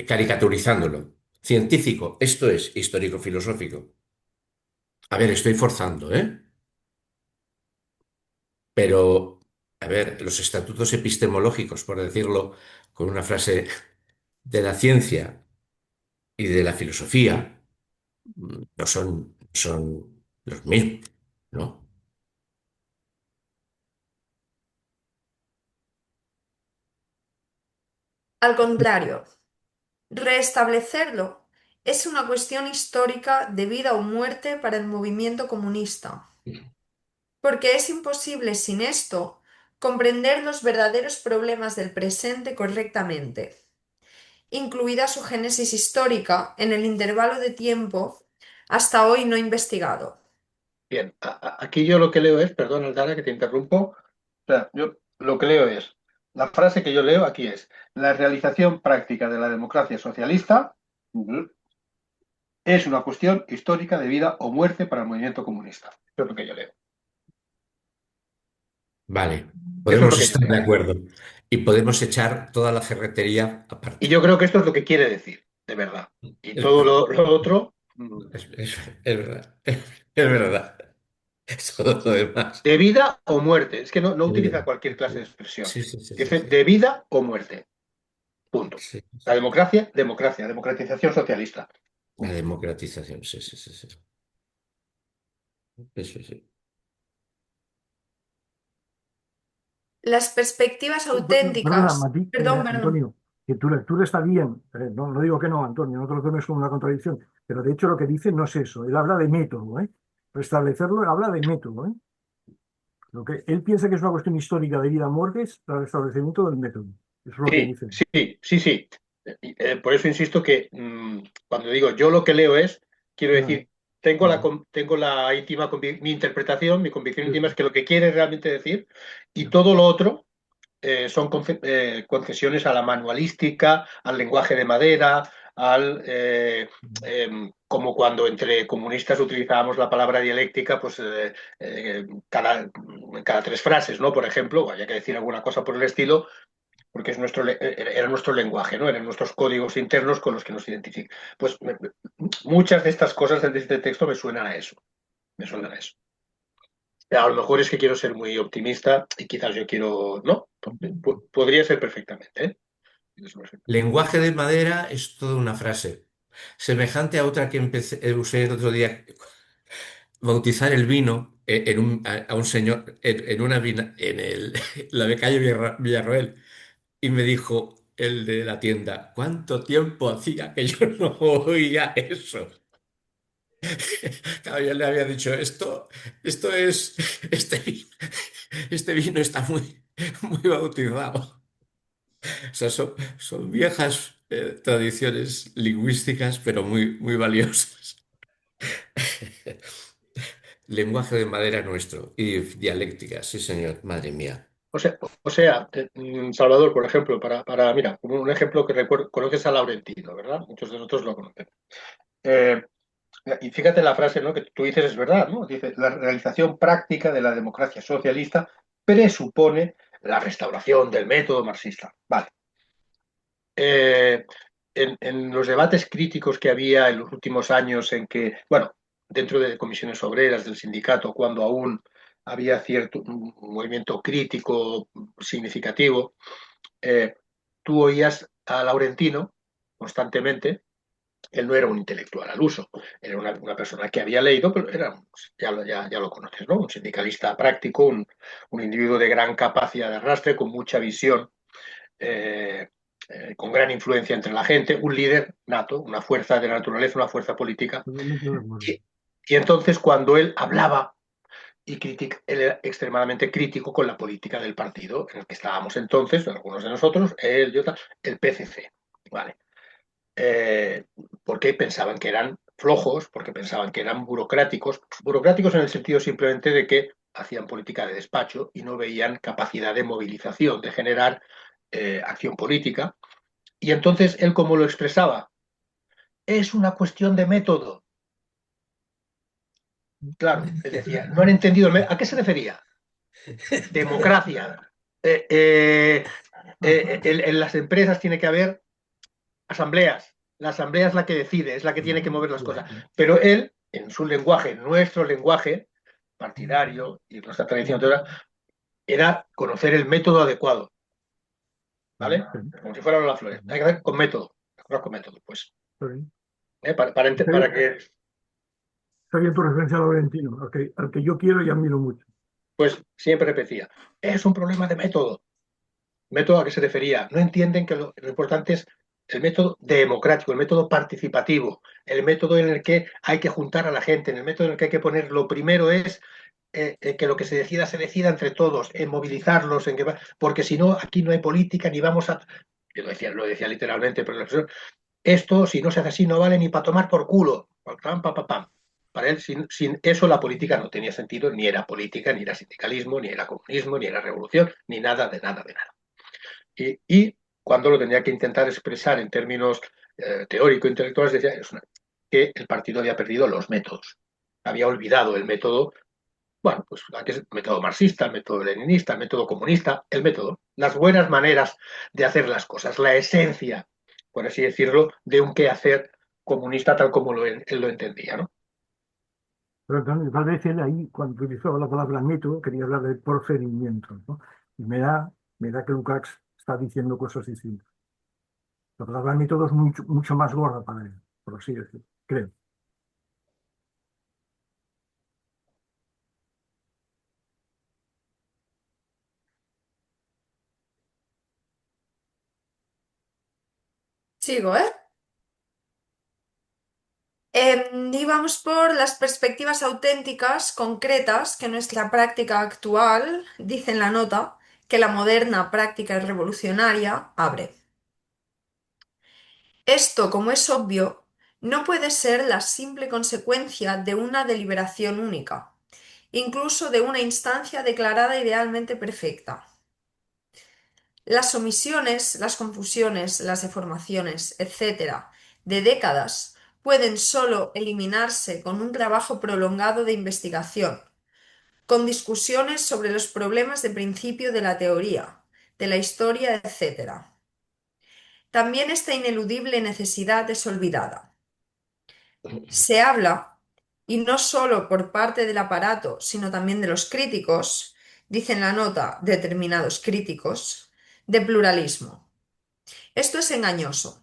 caricaturizándolo. Científico, esto es histórico-filosófico. A ver, estoy forzando, ¿eh? Pero, a ver, los estatutos epistemológicos, por decirlo con una frase de la ciencia y de la filosofía, no son los mismos, ¿no? Al contrario, restablecerlo es una cuestión histórica de vida o muerte para el movimiento comunista, porque es imposible sin esto comprender los verdaderos problemas del presente correctamente, incluida su génesis histórica en el intervalo de tiempo hasta hoy no investigado. Bien, aquí yo lo que leo es, perdón, Aldana, que te interrumpo. O sea, yo lo que leo es, la frase que yo leo aquí es, la realización práctica de la democracia socialista es una cuestión histórica de vida o muerte para el movimiento comunista. Eso es lo que yo leo. Vale, Eso es lo podemos que yo estar de leo. acuerdo y podemos echar toda la ferretería Y aparte. yo creo que esto es lo que quiere decir, de verdad. Y Es todo verdad, lo otro, es verdad, es verdad. Es todo lo demás. de vida o muerte. Es que no De utiliza vida. cualquier clase de expresión. Sí, sí, sí, sí, Dice sí. de vida o muerte. Punto. Sí, La sí. democracia, democracia, democratización socialista. La democratización, sí, sí, sí, sí. Eso sí. Las perspectivas Perdona, auténticas, perdón, perdón. Antonio, que tu lectura está bien. No digo que no, Antonio, no te lo tomes como una contradicción, pero de hecho lo que dice no es eso. Él habla de método, ¿eh? Restablecerlo, él habla de método, ¿eh? Lo que él piensa que es una cuestión histórica de vida o muerte es el restablecimiento del método. Eso es lo que Sí, dice. sí, sí, sí. Por eso insisto que cuando digo yo lo que leo es, quiero Ah, decir, tengo vale. tengo la íntima mi interpretación, mi convicción Sí, íntima es sí, que lo que quiere realmente decir y ya. todo lo otro son concesiones a la manualística, al lenguaje de madera, como cuando entre comunistas utilizábamos la palabra dialéctica, pues cada tres frases, ¿no? Por ejemplo, había que decir alguna cosa por el estilo, porque era nuestro lenguaje, ¿no? Eran nuestros códigos internos con los que nos identifican. Pues muchas de estas cosas de este texto me suenan a eso, me suenan a eso. A lo mejor es que quiero ser muy optimista y quizás yo quiero, no, podría ser perfectamente, ¿eh? Lenguaje de madera es toda una frase. Semejante a otra que usé el otro día, bautizar el vino a un señor en una la de calle Villarroel. Y me dijo el de la tienda, ¿cuánto tiempo hacía que yo no oía eso? Claro, yo le había dicho, esto es, este vino está muy bautizado. O sea, son viejas tradiciones lingüísticas, pero muy valiosas. Lenguaje de madera nuestro y dialéctica, sí, señor, madre mía. Salvador, por ejemplo, mira, un ejemplo que recuerdo, conoces a Laurentino, ¿verdad? Muchos de nosotros lo conocemos. Eh, Y fíjate la frase, ¿no?, que tú dices es verdad, ¿no? Dice, la realización práctica de la democracia socialista presupone la restauración del método marxista. Vale. En los debates críticos que había en los últimos años en que, bueno, dentro de comisiones obreras del sindicato, cuando aún había cierto un movimiento crítico significativo, tú oías a Laurentino constantemente. Él no era un intelectual al uso, era una persona que había leído, pero era, ya lo conoces, ¿no? Un sindicalista práctico, un individuo de gran capacidad de arrastre, con mucha visión, eh, con gran influencia entre la gente, un líder nato, una fuerza de la naturaleza, una fuerza política. Totalmente de acuerdo. Y entonces cuando él hablaba él era extremadamente crítico con la política del partido en el que estábamos entonces, algunos de nosotros, él, yo, el PCC. ¿Vale? Porque pensaban que eran flojos, porque pensaban que eran burocráticos en el sentido simplemente de que hacían política de despacho y no veían capacidad de movilización, de generar acción política. Y entonces él, como lo expresaba, es una cuestión de método. Claro, él decía, no han entendido ¿a qué se refería? Democracia. En las empresas tiene que haber asambleas. La asamblea es la que decide, es la que tiene que mover las cosas. Pero él, en su lenguaje, nuestro lenguaje partidario y nuestra tradición era conocer el método adecuado. ¿Vale? Como si fueran las flores. Hay que hacer con método. Con método, pues. Para que. Está bien tu referencia a Laurentino, al que yo quiero y admiro mucho. Pues siempre repetía, es un problema de método. ¿Método a qué se refería? No entienden que lo importante es el método democrático, el método participativo, el método en el que hay que juntar a la gente, en el método en el que hay que poner, lo primero es que lo que se decida entre todos, en movilizarlos, porque si no, aquí no hay política, ni vamos a... Yo lo decía literalmente, pero esto, si no se hace así, no vale ni para tomar por culo. Pam, pam, pam, pam. Para él, sin eso, la política no tenía sentido, ni era política, ni era sindicalismo, ni era comunismo, ni era revolución, ni nada de nada de nada. Y cuando lo tenía que intentar expresar en términos teórico-intelectuales, decía que el partido había perdido los métodos. Había olvidado el método, bueno, pues el método marxista, el método leninista, el método comunista, el método, las buenas maneras de hacer las cosas, la esencia, por así decirlo, de un quehacer comunista tal como él lo entendía, ¿no? Pero tal vez él ahí, cuando utilizó la palabra método, quería hablar de procedimiento, ¿no? Y me da que Lukács está diciendo cosas distintas. La palabra método es mucho más gorda para él, por así decirlo, creo. Sigo, ¿eh? Y vamos por las perspectivas auténticas, concretas, que nuestra práctica actual, dice en la nota, que la moderna práctica revolucionaria abre. Esto, como es obvio, no puede ser la simple consecuencia de una deliberación única, incluso de una instancia declarada idealmente perfecta. Las omisiones, las confusiones, las deformaciones, etc., de décadas pueden solo eliminarse con un trabajo prolongado de investigación, con discusiones sobre los problemas de principio de la teoría, de la historia, etc. También esta ineludible necesidad es olvidada. Se habla, y no solo por parte del aparato, sino también de los críticos, dicen la nota determinados críticos, de pluralismo. Esto es engañoso.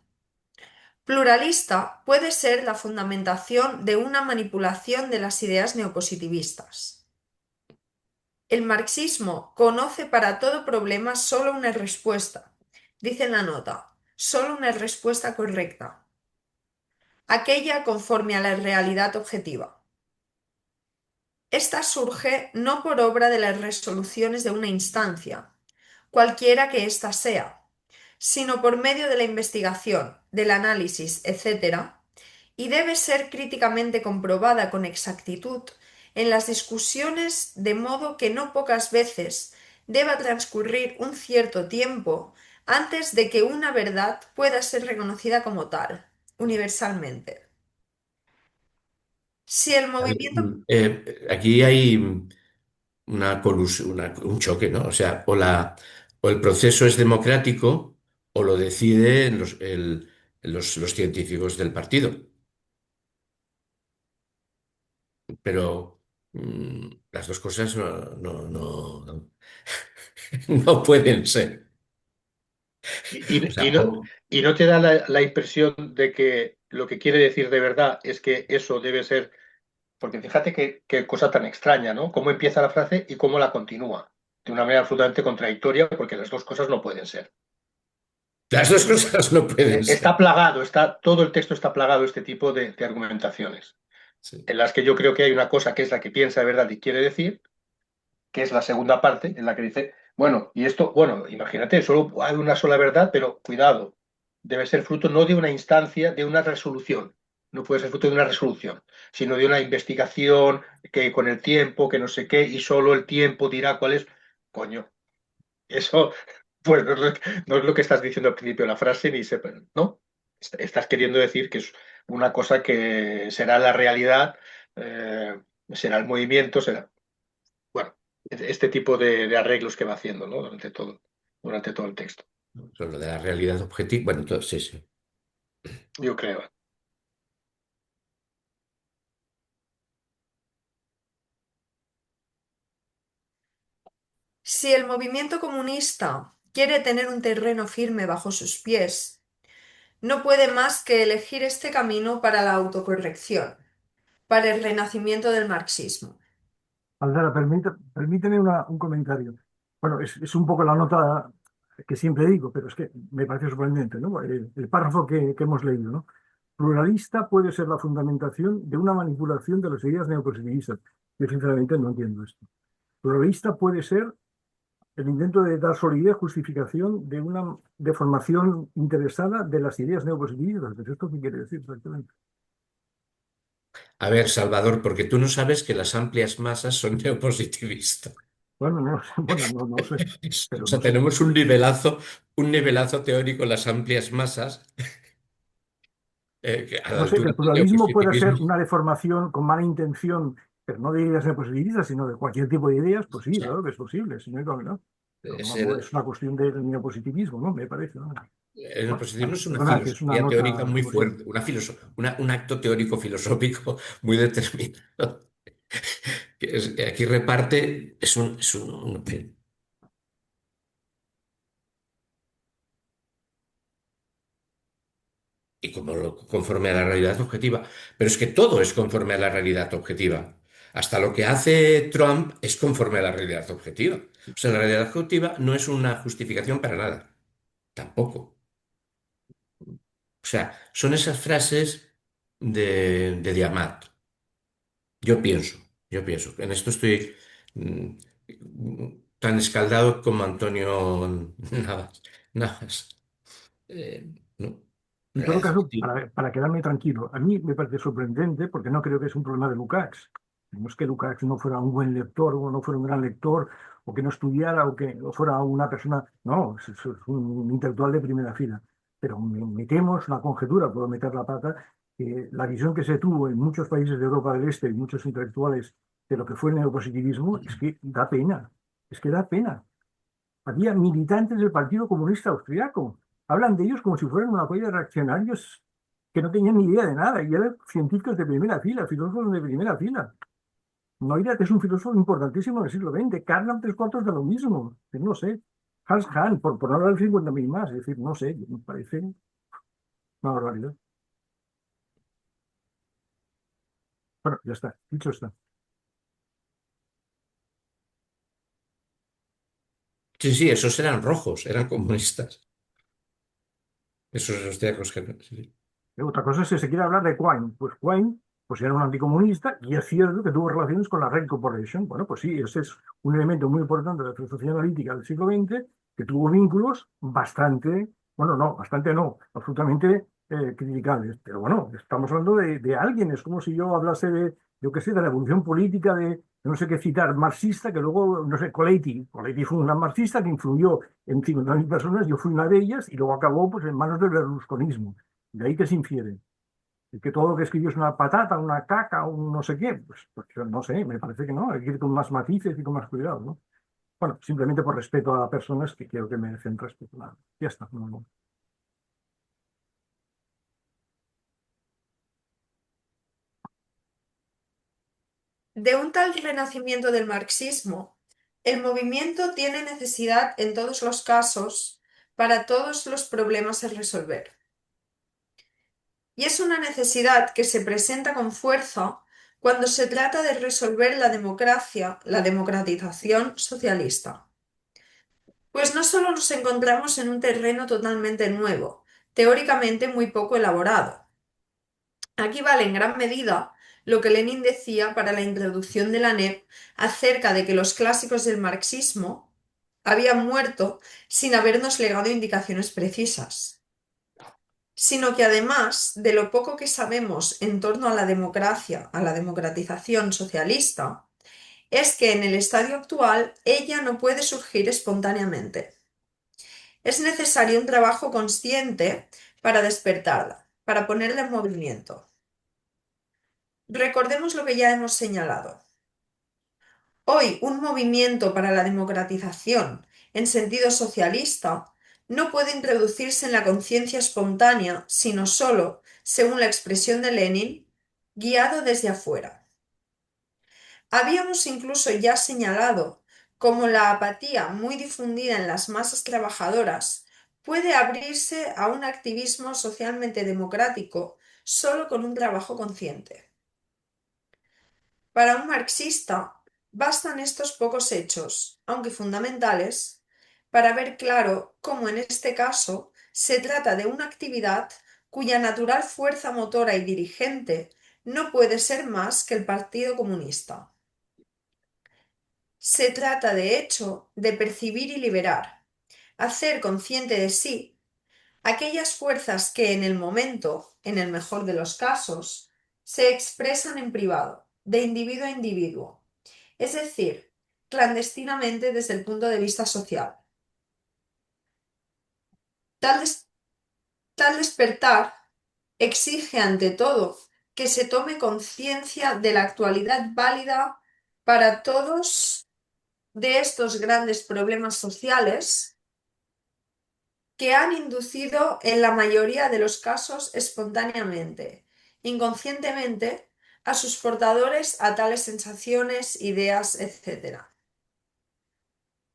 Pluralista puede ser la fundamentación de una manipulación de las ideas neopositivistas. El marxismo conoce para todo problema solo una respuesta. Dice en la nota, solo una respuesta correcta. Aquella conforme a la realidad objetiva. Esta surge no por obra de las resoluciones de una instancia, cualquiera que ésta sea, sino por medio de la investigación, del análisis, etc., y debe ser críticamente comprobada con exactitud en las discusiones, de modo que no pocas veces deba transcurrir un cierto tiempo antes de que una verdad pueda ser reconocida como tal, universalmente. Si el A ver, movimiento, aquí hay un choque, ¿no? O sea, o el proceso es democrático o lo deciden los científicos del partido. Pero las dos cosas no pueden ser. O Y, y sea, no, y no te da la impresión de que lo que quiere decir de verdad es que eso debe ser, porque fíjate qué cosa tan extraña, ¿no? Cómo empieza la frase y cómo la continúa, de una manera absolutamente contradictoria, porque las dos cosas no pueden ser. las dos cosas no pueden Está ser. plagado, todo el texto está plagado de este tipo de argumentaciones, Sí. en las que yo creo que hay una cosa que es la que piensa de verdad y quiere decir, que es la segunda parte, en la que dice, bueno, y esto, bueno, imagínate, solo hay una sola verdad, pero cuidado, debe ser fruto no de una instancia, de una resolución. No puede ser fruto de una resolución, sino de una investigación que con el tiempo, que no sé qué, y solo el tiempo dirá cuál es. Coño, eso, pues no es lo que estás diciendo al principio de la frase, ni se, ¿no? Estás queriendo decir que es una cosa que será la realidad, será el movimiento, será bueno, este tipo de arreglos que va haciendo, ¿no? Durante todo el texto, Lo de la realidad objetiva. Bueno, entonces sí, sí. yo creo. si el movimiento comunista quiere tener un terreno firme bajo sus pies, no puede más que elegir este camino para la autocorrección, para el renacimiento del marxismo. Aldara, permíteme un comentario. Bueno, es un poco la nota que siempre digo, pero es que me parece sorprendente, ¿no? El párrafo que hemos leído, ¿no? Pluralista puede ser la fundamentación de una manipulación de las ideas neopositivistas. Yo sinceramente no entiendo esto. Pluralista puede ser el intento de dar solidez, justificación de una deformación interesada de las ideas neopositivistas. ¿Es esto qué quiere decir exactamente? A ver, Salvador, porque tú no sabes que las amplias masas son neopositivistas. Bueno, no, bueno, no sé, O pero sea, no sé. tenemos un nivelazo teórico en las amplias masas a la No sé, que altura el del pluralismo pueda ser neopositivismo. una deformación con mala intención, pero no de ideas neopositivistas, sino de cualquier tipo de ideas, pues O sí, sea, claro que es posible, si no hay problema, ¿no? Pero puede no ser. es una cuestión del neopositivismo, ¿no? Me parece, ¿no? El Bueno, neopositivismo es una perdona, que es una filosofía teórica nota muy emotiva. fuerte, un acto teórico filosófico muy determinado. Que aquí reparte, en fin. Y como conforme a la realidad objetiva. Pero es que todo es conforme a la realidad objetiva. Hasta lo que hace Trump es conforme a la realidad objetiva. O sea, la realidad objetiva no es una justificación para nada. Tampoco. O sea, son esas frases de Diamat. Yo pienso. En esto estoy mm, tan escaldado como Antonio Navas. Navas. No. En La todo caso, efecti- para quedarme tranquilo, a mí me parece sorprendente porque no creo que es un problema de Lukács. No es que Lukács no fuera un buen lector o no fuera un gran lector o que no estudiara o que o fuera una persona. No, es un intelectual de primera fila. Pero metemos la conjetura, puedo meter la pata, que la visión que se tuvo en muchos países de Europa del Este y muchos intelectuales de lo que fue el neopositivismo es que da pena. Es que da pena. Había militantes del Partido Comunista Austriaco. Hablan de ellos como si fueran una colla de reaccionarios que no tenían ni idea de nada. Y eran científicos de primera fila, filósofos de primera fila. Neurath es un filósofo importantísimo del siglo XX. Carnap, tres cuartos de lo mismo. Que no sé. Hans Hahn, por no hablar de 50.000 más. Es decir, no sé, me parece una barbaridad. Bueno, ya está. Dicho está. Sí, sí, esos eran rojos, eran comunistas. Esos austriacos que... sí. Otra cosa es que se quiere hablar de Quine. Pues Quine pues era un anticomunista y es cierto que tuvo relaciones con la Red Corporation. Bueno, pues sí, ese es un elemento muy importante de la filosofía analítica del siglo XX que tuvo vínculos bastante, bueno, no, bastante no, absolutamente criticables. Pero bueno, estamos hablando de alguien, es como si yo hablase de, yo qué sé, de la evolución política de no sé qué citar, marxista, que luego, no sé, Coletti. Coletti fue una marxista que influyó en 50.000 personas, yo fui una de ellas y luego acabó pues en manos del berlusconismo. De ahí que se infiere. Y que todo lo que escribió es una patata, una caca, un no sé qué, pues no sé, me parece que no, hay que ir con más matices y con más cuidado, ¿no? Bueno, simplemente por respeto a personas que creo que merecen respeto. Nada, ya está. No. De un tal renacimiento del marxismo, el movimiento tiene necesidad en todos los casos para todos los problemas a resolver. Y es una necesidad que se presenta con fuerza cuando se trata de resolver la democracia, la democratización socialista. Pues no solo nos encontramos en un terreno totalmente nuevo, teóricamente muy poco elaborado. Aquí vale en gran medida lo que Lenin decía para la introducción de la NEP acerca de que los clásicos del marxismo habían muerto sin habernos legado indicaciones precisas, sino que además de lo poco que sabemos en torno a la democracia, a la democratización socialista, es que en el estadio actual ella no puede surgir espontáneamente. Es necesario un trabajo consciente para despertarla, para ponerla en movimiento. Recordemos lo que ya hemos señalado. Hoy, un movimiento para la democratización en sentido socialista no puede introducirse en la conciencia espontánea, sino solo, según la expresión de Lenin, guiado desde afuera. Habíamos incluso ya señalado cómo la apatía muy difundida en las masas trabajadoras puede abrirse a un activismo socialmente democrático solo con un trabajo consciente. Para un marxista, bastan estos pocos hechos, aunque fundamentales, para ver claro cómo en este caso se trata de una actividad cuya natural fuerza motora y dirigente no puede ser más que el Partido Comunista. Se trata, de hecho, de percibir y liberar, hacer consciente de sí aquellas fuerzas que en el momento, en el mejor de los casos, se expresan en privado, de individuo a individuo, es decir, clandestinamente desde el punto de vista social. Tal, tal despertar exige ante todo que se tome conciencia de la actualidad válida para todos de estos grandes problemas sociales que han inducido en la mayoría de los casos espontáneamente, inconscientemente, a sus portadores a tales sensaciones, ideas, etc.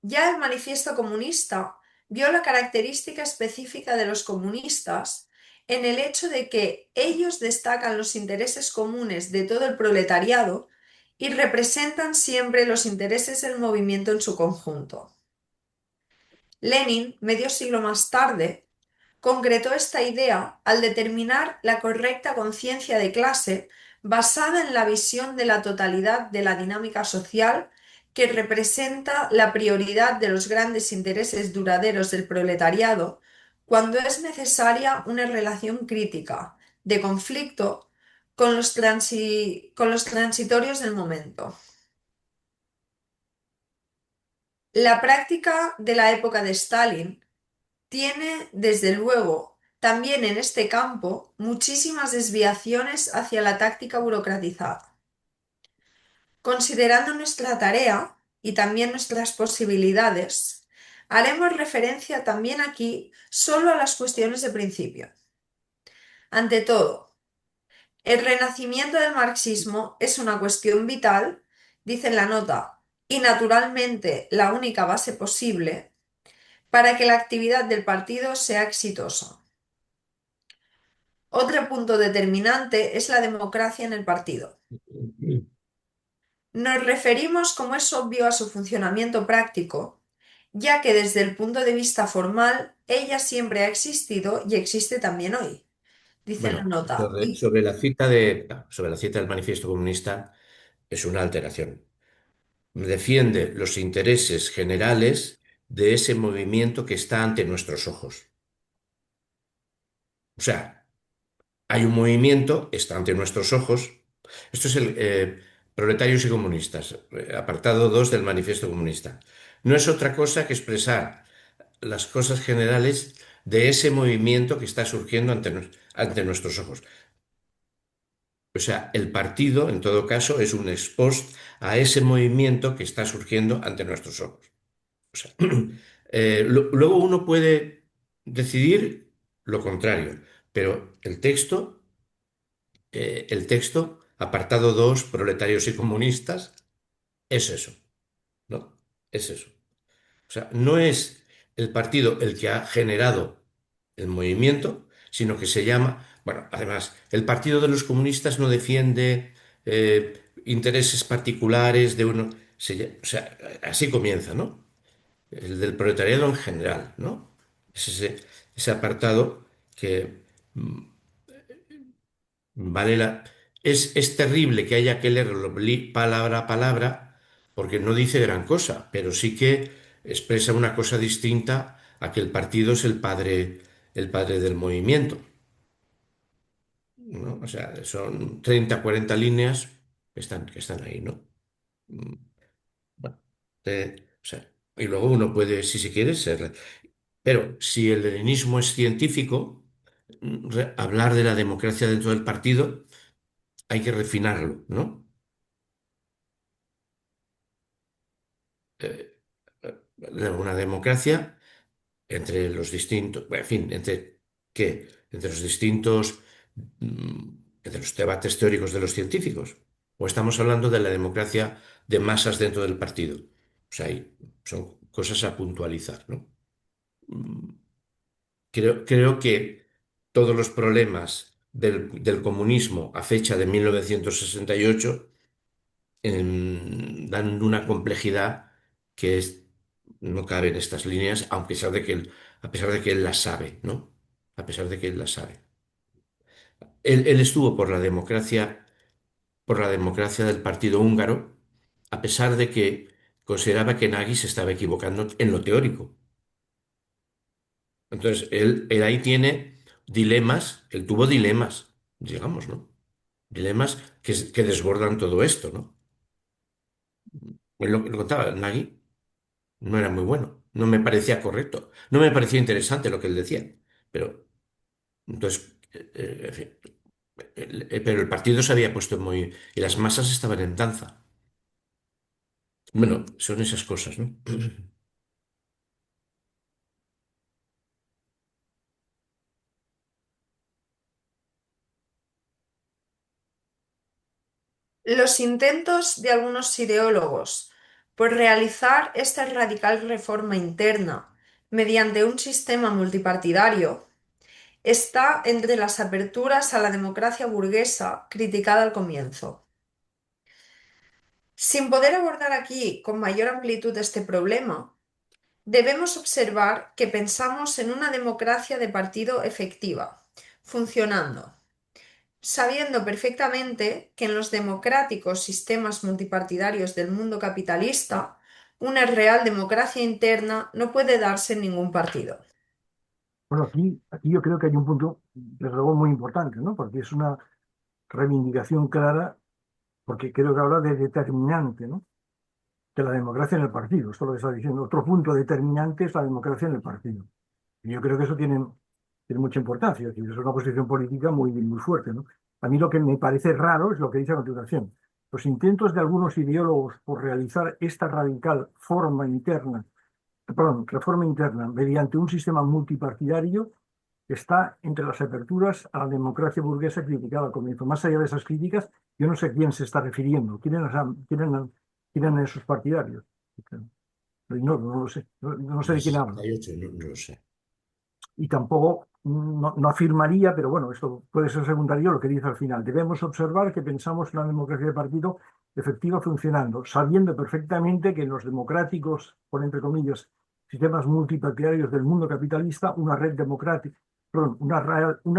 Ya el Manifiesto Comunista vio la característica específica de los comunistas en el hecho de que ellos destacan los intereses comunes de todo el proletariado y representan siempre los intereses del movimiento en su conjunto. Lenin, medio siglo más tarde, concretó esta idea al determinar la correcta conciencia de clase basada en la visión de la totalidad de la dinámica social que representa la prioridad de los grandes intereses duraderos del proletariado cuando es necesaria una relación crítica, de conflicto, con los transitorios del momento. La práctica de la época de Stalin tiene, desde luego, también en este campo, muchísimas desviaciones hacia la táctica burocratizada. Considerando nuestra tarea y también nuestras posibilidades, haremos referencia también aquí solo a las cuestiones de principio. Ante todo, el renacimiento del marxismo es una cuestión vital, dice en la nota, y naturalmente la única base posible para que la actividad del partido sea exitosa. Otro punto determinante es la democracia en el partido. Nos referimos, como es obvio, a su funcionamiento práctico, ya que desde el punto de vista formal, ella siempre ha existido y existe también hoy, dice la Bueno, nota. sobre la cita del Manifiesto Comunista, es una alteración. Defiende los intereses generales de ese movimiento que está ante nuestros ojos. O sea, hay un movimiento, está ante nuestros ojos. Esto es el Proletarios y Comunistas, apartado 2 del Manifiesto Comunista. No es otra cosa que expresar las cosas generales de ese movimiento que está surgiendo ante nuestros ojos. O sea, el partido, en todo caso, es un ex post a ese movimiento que está surgiendo ante nuestros ojos. O sea, luego uno puede decidir lo contrario, pero apartado 2, proletarios y comunistas, es eso, ¿no? Es eso. O sea, no es el partido el que ha generado el movimiento, sino que se llama, bueno, además, el Partido de los Comunistas no defiende intereses particulares de uno, o sea, así comienza, ¿no? El del proletariado en general, ¿no? Es ese apartado que vale la... Es terrible que haya que leerlo palabra a palabra, porque no dice gran cosa, pero sí que expresa una cosa distinta a que el partido es el padre del movimiento, ¿no? O sea, son 30 40 líneas que están ahí, ¿no? Mm, Bueno, o sea, y luego uno puede, si se quiere, ser... Pero si el leninismo es científico, hablar de la democracia dentro del partido hay que refinarlo, ¿no? Eh, una democracia entre los distintos, bueno, en fin, entre qué, entre los distintos, mm, entre los debates teóricos de los científicos. O estamos hablando de la democracia de masas dentro del partido. O sea, son cosas a puntualizar, ¿no? Mm, creo que todos los problemas del comunismo a fecha de 1968 dan una complejidad que no cabe en estas líneas, a pesar de que él las sabe, ¿no? A pesar de que él las sabe. Él estuvo por la democracia del partido húngaro, a pesar de que consideraba que Nagy se estaba equivocando en lo teórico. Entonces, él ahí tiene dilemas, él tuvo dilemas, digamos, ¿no? Dilemas que desbordan todo esto, ¿no? Él lo contaba, Nagy no era muy bueno, no me parecía correcto, no me parecía interesante lo que él decía, pero entonces, en fin, pero el partido se había puesto muy... y las masas estaban en danza. Bueno, son esas cosas, ¿no? Los intentos de algunos ideólogos por realizar esta radical reforma interna mediante un sistema multipartidario está entre las aperturas a la democracia burguesa criticada al comienzo. Sin poder abordar aquí con mayor amplitud este problema, debemos observar que pensamos en una democracia de partido efectiva, funcionando, sabiendo perfectamente que en los democráticos sistemas multipartidarios del mundo capitalista, una real democracia interna no puede darse en ningún partido. Bueno, aquí yo creo que hay un punto, desde luego, muy importante, ¿no? Porque es una reivindicación clara, porque creo que habla de determinante, ¿no? De la democracia en el partido. Esto es lo que está diciendo. Otro punto determinante es la democracia en el partido. Y yo creo que eso tiene mucha importancia. Es decir, es una posición política muy fuerte, ¿no? A mí lo que me parece raro es lo que dice a continuación. Los intentos de algunos ideólogos por realizar esta radical reforma interna mediante un sistema multipartidario está entre las aperturas a la democracia burguesa criticada al comienzo. Más allá de esas críticas, yo no sé a quién se está refiriendo, quién eran esos partidarios. Lo ignoro, no lo sé, no sé El de quién habla. 68, no lo sé. Y tampoco no afirmaría, pero bueno, esto puede ser secundario lo que dice al final. Debemos observar que pensamos en una democracia de partido efectiva funcionando, sabiendo perfectamente que en los democráticos, por entre comillas, sistemas multipartidarios del mundo capitalista, una red democrática, perdón, una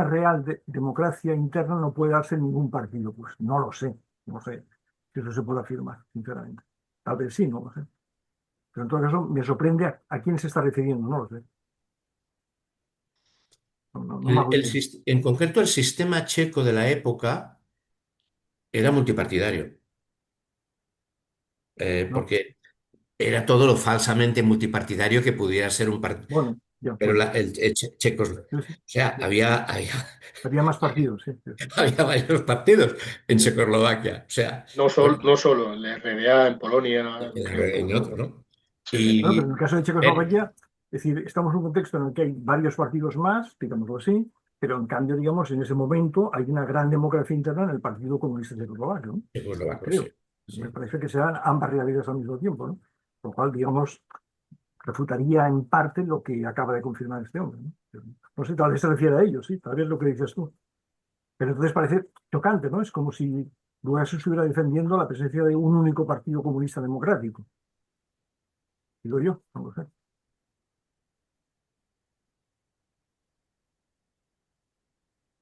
real democracia interna no puede darse en ningún partido. Pues no sé si eso se puede afirmar, sinceramente. Tal vez sí, no lo sé. Pero en todo caso, me sorprende a quién se está refiriendo, no lo sé. No me hago idea. En concreto, el sistema checo de la época era multipartidario, No. porque era todo lo falsamente multipartidario que pudiera ser un partido. Bueno, Ya, pero bueno, O sí, sea, había más partidos, sí. había varios partidos en Checoslovaquia. O sea, bueno, No solo, el RDA en Polonia, creo que. en otro, ¿no? Sí, sí. Bueno, pero en Y el caso de eh, Checoslovaquia, es decir, estamos en un contexto en el que hay varios partidos más, digámoslo así, pero en cambio, digamos, en ese momento hay una gran democracia interna en el Partido Comunista Checoslovaco, ¿no? checoslovacos, sí, Creo. Me sí. parece que se dan ambas realidades al mismo tiempo, ¿no? Lo cual, digamos, refutaría en parte lo que acaba de confirmar este hombre, ¿no? No sé, tal vez se refiere a ello, sí, tal vez lo que dices tú. Pero entonces parece chocante, ¿no? Es como si luego se estuviera defendiendo la presencia de un único partido comunista democrático. Digo yo, no lo sé.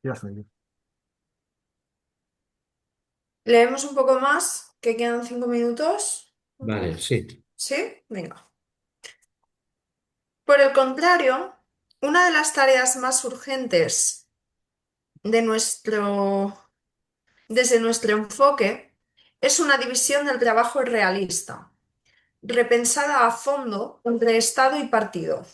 Ya está. Leemos un poco más, que quedan 5 minutos. Vale, sí. ¿Sí? Venga. Por el contrario, una de las tareas más urgentes de desde nuestro enfoque es una división del trabajo realista, repensada a fondo entre Estado y partido.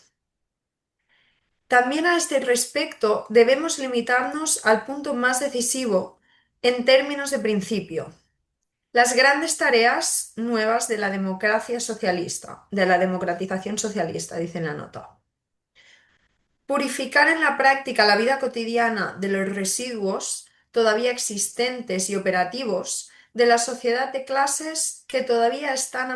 También a este respecto debemos limitarnos al punto más decisivo en términos de principio: las grandes tareas nuevas de la democracia socialista, de la democratización socialista, dice en la nota. Purificar en la práctica la vida cotidiana de los residuos todavía existentes y operativos de la sociedad de clases que todavía están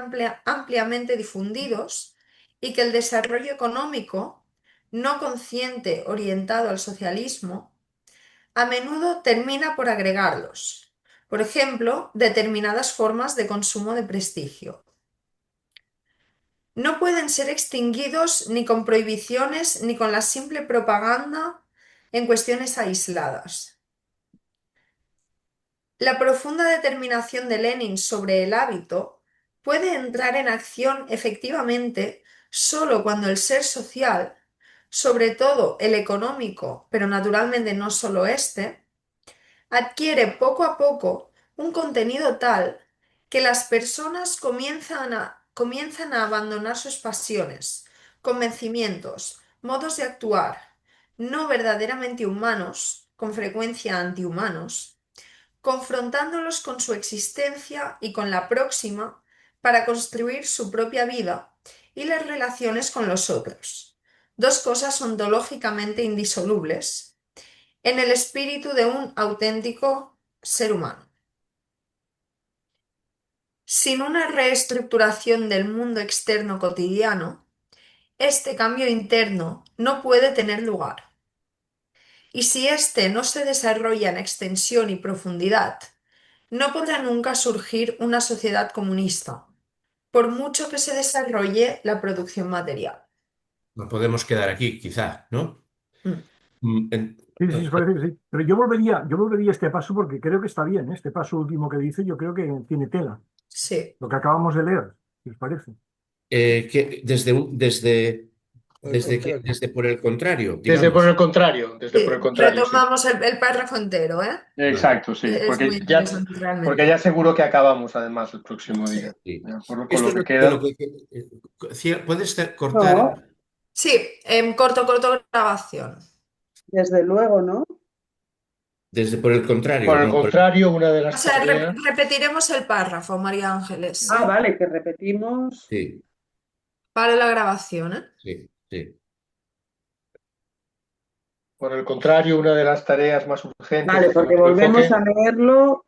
ampliamente difundidos y que el desarrollo económico no consciente orientado al socialismo a menudo termina por agregarlos. Por ejemplo, determinadas formas de consumo de prestigio. No pueden ser extinguidos ni con prohibiciones ni con la simple propaganda en cuestiones aisladas. La profunda determinación de Lenin sobre el hábito puede entrar en acción efectivamente solo cuando el ser social, sobre todo el económico, pero naturalmente no solo este, adquiere poco a poco un contenido tal que las personas comienzan a abandonar sus pasiones, convencimientos, modos de actuar no verdaderamente humanos, con frecuencia antihumanos, confrontándolos con su existencia y con la próxima para construir su propia vida y las relaciones con los otros. Dos cosas ontológicamente indisolubles en el espíritu de un auténtico ser humano. Sin una reestructuración del mundo externo cotidiano, este cambio interno no puede tener lugar. Y si éste no se desarrolla en extensión y profundidad, no podrá nunca surgir una sociedad comunista, por mucho que se desarrolle la producción material. Nos podemos quedar aquí, quizá, ¿no? Mm. Mm, en- Sí, sí, parece que sí. Pero yo volvería a este paso porque creo que está bien, ¿eh? Este paso último que dice, yo creo que tiene tela. Sí. Lo que acabamos de leer, ¿qué os parece? Al contrario. desde por el contrario, digamos. Desde por el Sí, contrario, sí. retomamos el párrafo entero, ¿eh? Vale, Exacto, sí, Es muy interesante porque realmente. ya seguro que acabamos además el próximo Sí. día. sí. Con Esto lo es que de lo queda. que puedes cortar. No, Sí, corto grabación. desde luego, ¿no? Desde por el contrario, Por el no contrario, una de O las sea, tareas. repetiremos el párrafo, María Ángeles, Ah, ¿sí? vale, que repetimos. sí, Para la grabación, ¿eh? sí, sí. Por el contrario, una de las tareas más urgentes Vale, desde porque nuestro volvemos enfoque. a leerlo